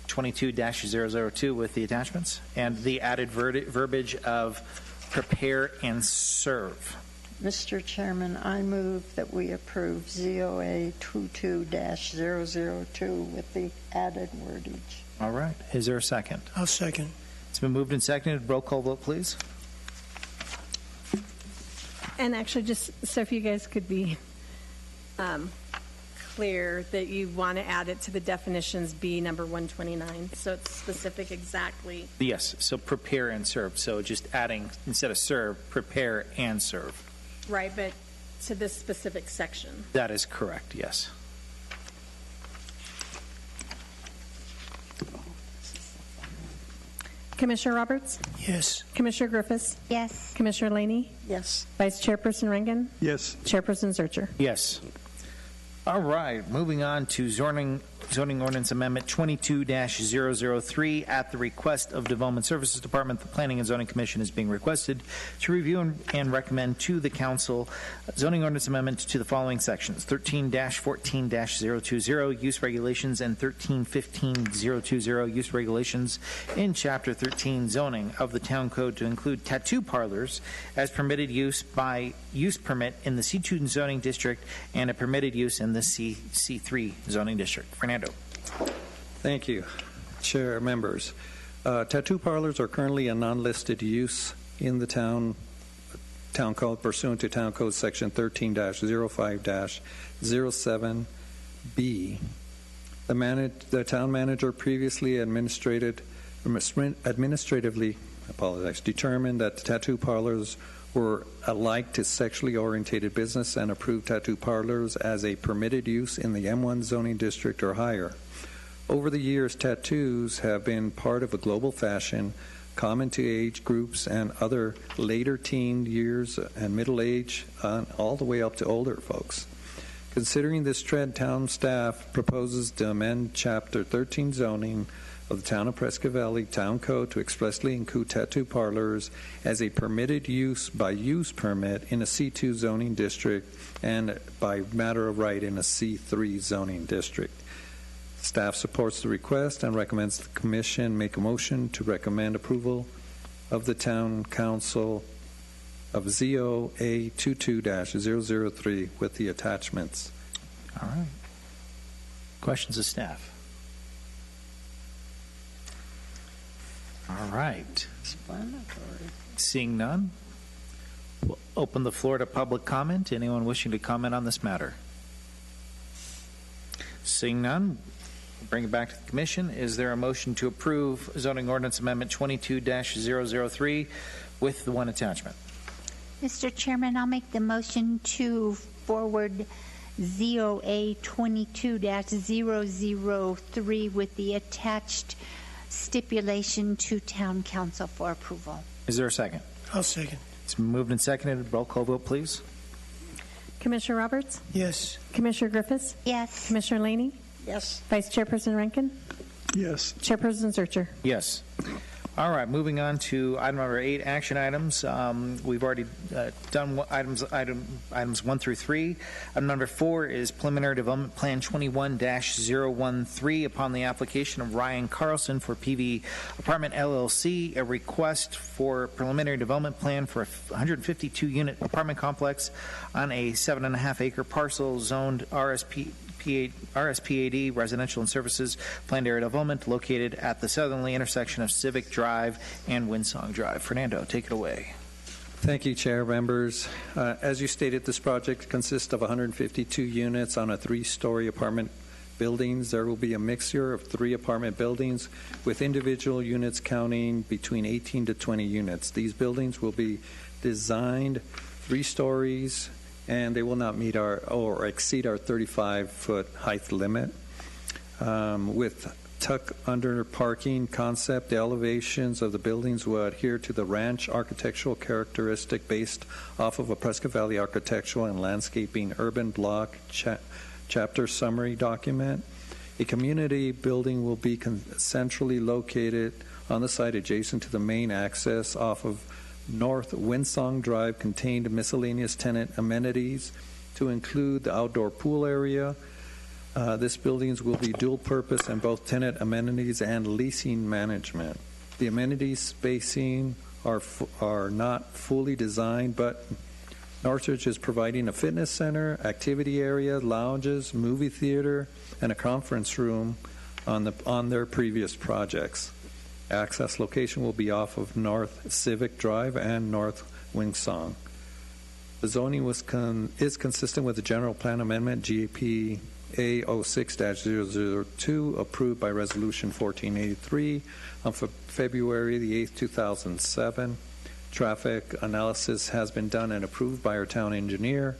A: 22-002 with the attachments and the added verbiage of prepare and serve?
D: Mr. Chairman, I move that we approve ZOA 22-002 with the added wordage.
A: All right. Is there a second?
B: I'll second.
A: It's been moved and seconded. Roll call vote, please.
E: And actually, just so if you guys could be clear that you want to add it to the definitions B number 129, so it's specific exactly.
A: Yes. So prepare and serve. So just adding, instead of serve, prepare and serve.
E: Right, but to this specific section.
A: That is correct. Yes.
E: Commissioner Roberts?
B: Yes.
E: Commissioner Griffiths?
G: Yes.
E: Commissioner Laney?
D: Yes.
E: Vice Chairperson Rangan?
C: Yes.
E: Chairperson Zurcher?
A: Yes. All right. Moving on to zoning zoning ordinance amendment 22-003 at the request of Development Services Department. The Planning and Zoning Commission is being requested to review and recommend to the council zoning ordinance amendment to the following sections: 13-14-020 use regulations and 13-15-020 use regulations in Chapter 13 zoning of the Town Code to include tattoo parlors as permitted use by use permit in the C2 zoning district and a permitted use in the C3 zoning district. Fernando.
F: Thank you, Chair, members. Tattoo parlors are currently a non-listed use in the town code pursuant to Town Code Section 13-05-07B. The town manager previously administratively determined that tattoo parlors were alike to sexually orientated business and approved tattoo parlors as a permitted use in the M1 zoning district or higher. Over the years, tattoos have been part of a global fashion common to age groups and other later teen years and middle age, all the way up to older folks. Considering this trend, town staff proposes to amend Chapter 13 zoning of the Town of Prescott Valley Town Code to expressly include tattoo parlors as a permitted use by use permit in a C2 zoning district and by matter of right in a C3 zoning district. Staff supports the request and recommends the Commission make a motion to recommend approval of the Town Council of ZOA 22-003 with the attachments.
A: All right. Questions of staff? All right. Seeing none, we'll open the floor to public comment. Anyone wishing to comment on this matter? Seeing none, we'll bring it back to the Commission. Is there a motion to approve zoning ordinance amendment 22-003 with the one attachment?
G: Mr. Chairman, I'll make the motion to forward ZOA 22-003 with the attached stipulation to Town Council for approval.
A: Is there a second?
B: I'll second.
A: It's been moved and seconded. Roll call vote, please.
E: Commissioner Roberts?
B: Yes.
E: Commissioner Griffiths?
G: Yes.
E: Commissioner Laney?
D: Yes.
E: Vice Chairperson Rankin?
C: Yes.
E: Chairperson Zurcher?
A: Yes. All right, moving on to item number 8, action items. We've already done items 1 through 3. Item number 4 is preliminary development plan 21-013 upon the application of Ryan Carlson for PV Apartment LLC, a request for preliminary development plan for a 152-unit apartment complex on a 7.5-acre parcel zoned RSPAD, Residential and Services Planned Area Development, located at the southerly intersection of Civic Drive and Winsong Drive. Fernando, take it away.
F: Thank you, Chair, members. As you stated, this project consists of 152 units on a 3-story apartment buildings. There will be a mixture of 3 apartment buildings with individual units counting between 18 to 20 units. These buildings will be designed 3 stories and they will not meet or exceed our 35-foot height limit. With tuck-under parking concept, the elevations of the buildings will adhere to the ranch architectural characteristic based off of a Prescott Valley architectural and landscaping urban block chapter summary document. A community building will be centrally located on the site adjacent to the main access off of North Winsong Drive, contained miscellaneous tenant amenities to include the outdoor pool area. This buildings will be dual purpose and both tenant amenities and leasing management. The amenities spacing are not fully designed, but Northridge is providing a fitness center, activity area, lounges, movie theater, and a conference room on their previous projects. Access location will be off of North Civic Drive and North Winsong. The zoning is consistent with the General Plan Amendment GAP A06-002 approved by Resolution 1483 on February the 8th, 2007. Traffic analysis has been done and approved by our town engineer.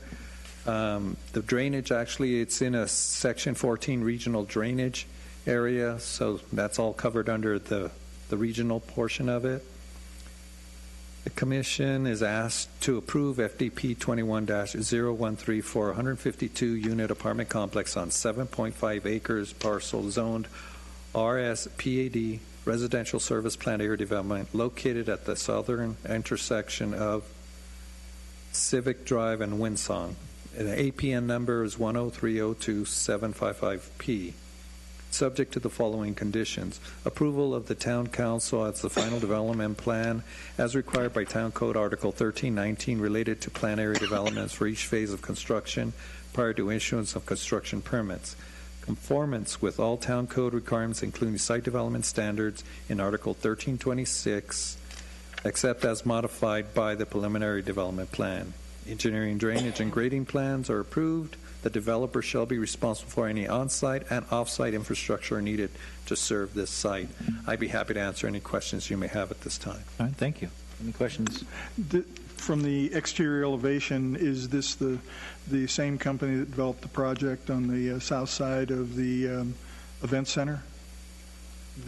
F: The drainage, actually, it's in a Section 14 regional drainage area, so that's all covered under the regional portion of it. The Commission is asked to approve FDP 21-013 for a 152-unit apartment complex on 7.5 acres parcel zoned RSPAD Residential Service Plan Area Development located at the southern intersection of Civic Drive and Winsong. And the APN number is 10302-755P. Subject to the following conditions: approval of the Town Council as the final development plan as required by Town Code Article 1319 related to plan area developments for each phase of construction prior to issuance of construction permits. Conformance with all Town Code requirements, including site development standards in Article 1326, except as modified by the preliminary development plan. Engineering, drainage, and grading plans are approved. The developer shall be responsible for any on-site and off-site infrastructure needed to serve this site. I'd be happy to answer any questions you may have at this time.
A: All right, thank you. Any questions?
C: From the exterior elevation, is this the same company that developed the project on the south side of the event center?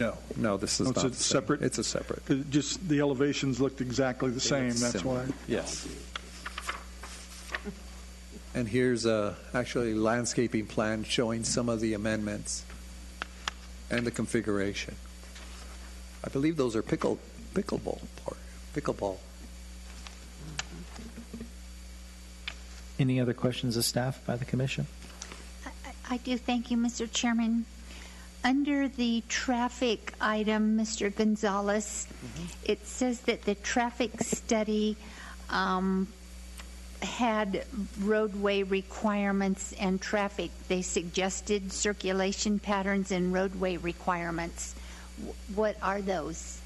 F: No, this is
C: Oh, it's
F: not
C: a
F: the same.
C: separate?
F: It's a separate.
C: Just the elevations looked exactly the same,
F: It's
C: that's
F: similar.
C: why.
F: Yes.
K: And here's actually landscaping plan showing some of the amendments and the configuration. I believe those are pickleball.
A: Any other questions of staff by the Commission?
G: I do. Thank you, Mr. Chairman. Under the traffic item, Mr. Gonzalez, it says that the traffic study had roadway requirements and traffic. They suggested circulation patterns and roadway requirements. What are those?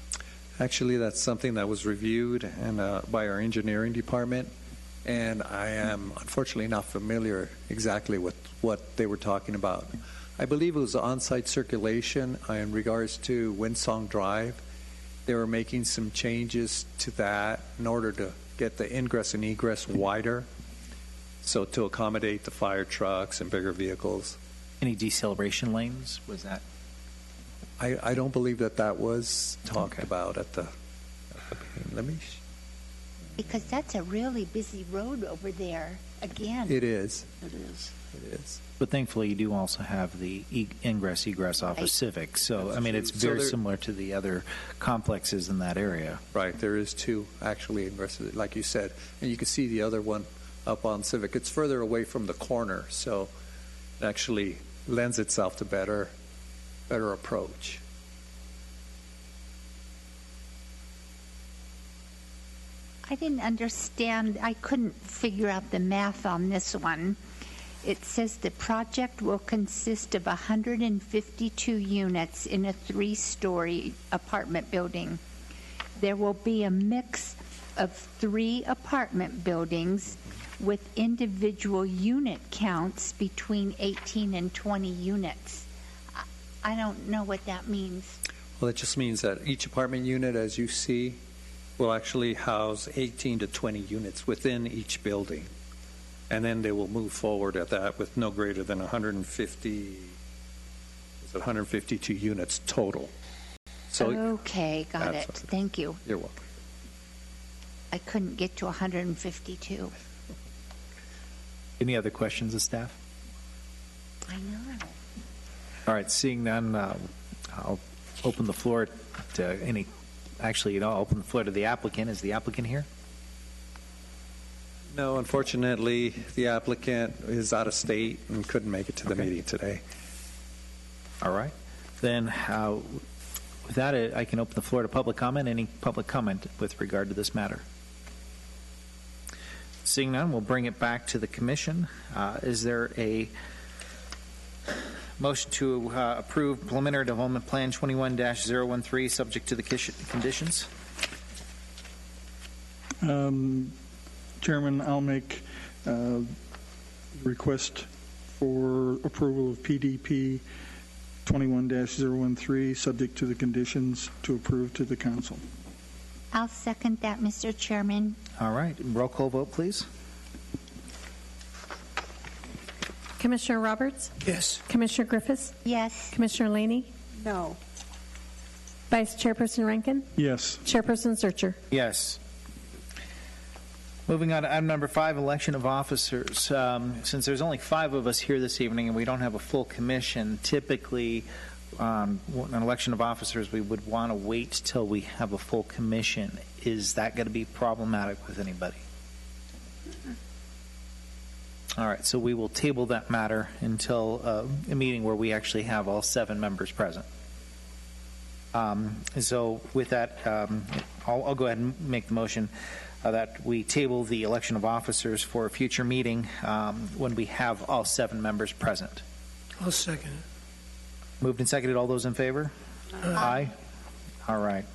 F: Actually, that's something that was reviewed and by our engineering department, and I am unfortunately not familiar exactly with what they were talking about. I believe it was on-site circulation in regards to Winsong Drive. They were making some changes to that in order to get the ingress and egress wider, so to accommodate the fire trucks and bigger vehicles.
A: Any deceleration lanes? Was that?
K: I don't believe that was talked about at the. Let me.
G: Because that's a really busy road over there. Again.
K: It is.
G: It is.
K: It is.
A: But thankfully, you do also have the ingress egress off of Civic. So, I mean, it's very similar to the other complexes in that area.
K: Right. There is two actually ingresses, like you said. And you can see the other one up on Civic. It's further away from the corner, so it actually lends itself to better approach.
G: I didn't understand. I couldn't figure out the math on this one. It says the project will consist of 152 units in a 3-story apartment building. There will be a mix of 3 apartment buildings with individual unit counts between 18 and 20 units. I don't know what that means.
F: Well, it just means that each apartment unit, as you see, will actually house 18 to 20 units within each building. And then they will move forward at that with no greater than 152 units total. So,
G: okay, got it. Thank you.
F: You're welcome.
G: I couldn't get to 152.
A: Any other questions of staff?
G: I know.
A: All right, seeing none, I'll open the floor to any. Actually, I'll open the floor to the applicant. Is the applicant here?
F: No, unfortunately, the applicant is out of state and couldn't make it to the meeting today.
A: All right. Then with that, I can open the floor to public comment. Any public comment with regard to this matter? Seeing none, we'll bring it back to the commission. Is there a motion to approve preliminary development plan 21-013 subject to the conditions?
C: Chairman, I'll make request for approval of PDP 21-013 subject to the conditions to approve to the council.
G: I'll second that, Mr. Chairman.
A: All right. Roll call vote, please.
E: Commissioner Roberts?
B: Yes.
E: Commissioner Griffiths?
G: Yes.
E: Commissioner Laney?
D: No.
E: Vice Chairperson Rankin?
C: Yes.
E: Chairperson Searcher?
A: Yes. Moving on to item number 5, election of officers. Since there's only 5 of us here this evening and we don't have a full commission, typically an election of officers, we would want to wait till we have a full commission. Is that going to be problematic with anybody? All right, so we will table that matter until a meeting where we actually have all 7 members present. So with that, I'll go ahead and make the motion that we table the election of officers for a future meeting when we have all 7 members present.
B: I'll second it.
A: Moved and seconded. All those in favor? Aye. All right.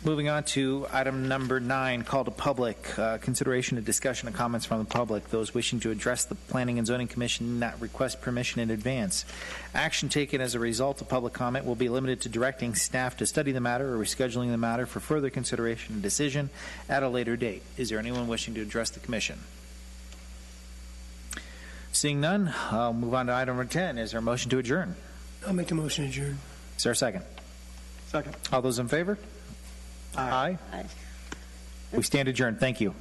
A: Moving on to item number 9, call to public. Consideration and discussion of comments from the public. Those wishing to address the Planning and Zoning Commission not request permission in advance. Action taken as a result of public comment will be limited to directing staff to study the matter or rescheduling the matter for further consideration and decision at a later date. Is there anyone wishing to address the commission? Seeing none, I'll move on to item number 10. Is there a motion to adjourn?
B: I'll make the motion to adjourn.
A: Is there a second?
C: Second.
A: All those in favor? Aye.
D: Aye.
A: We stand adjourned. Thank you.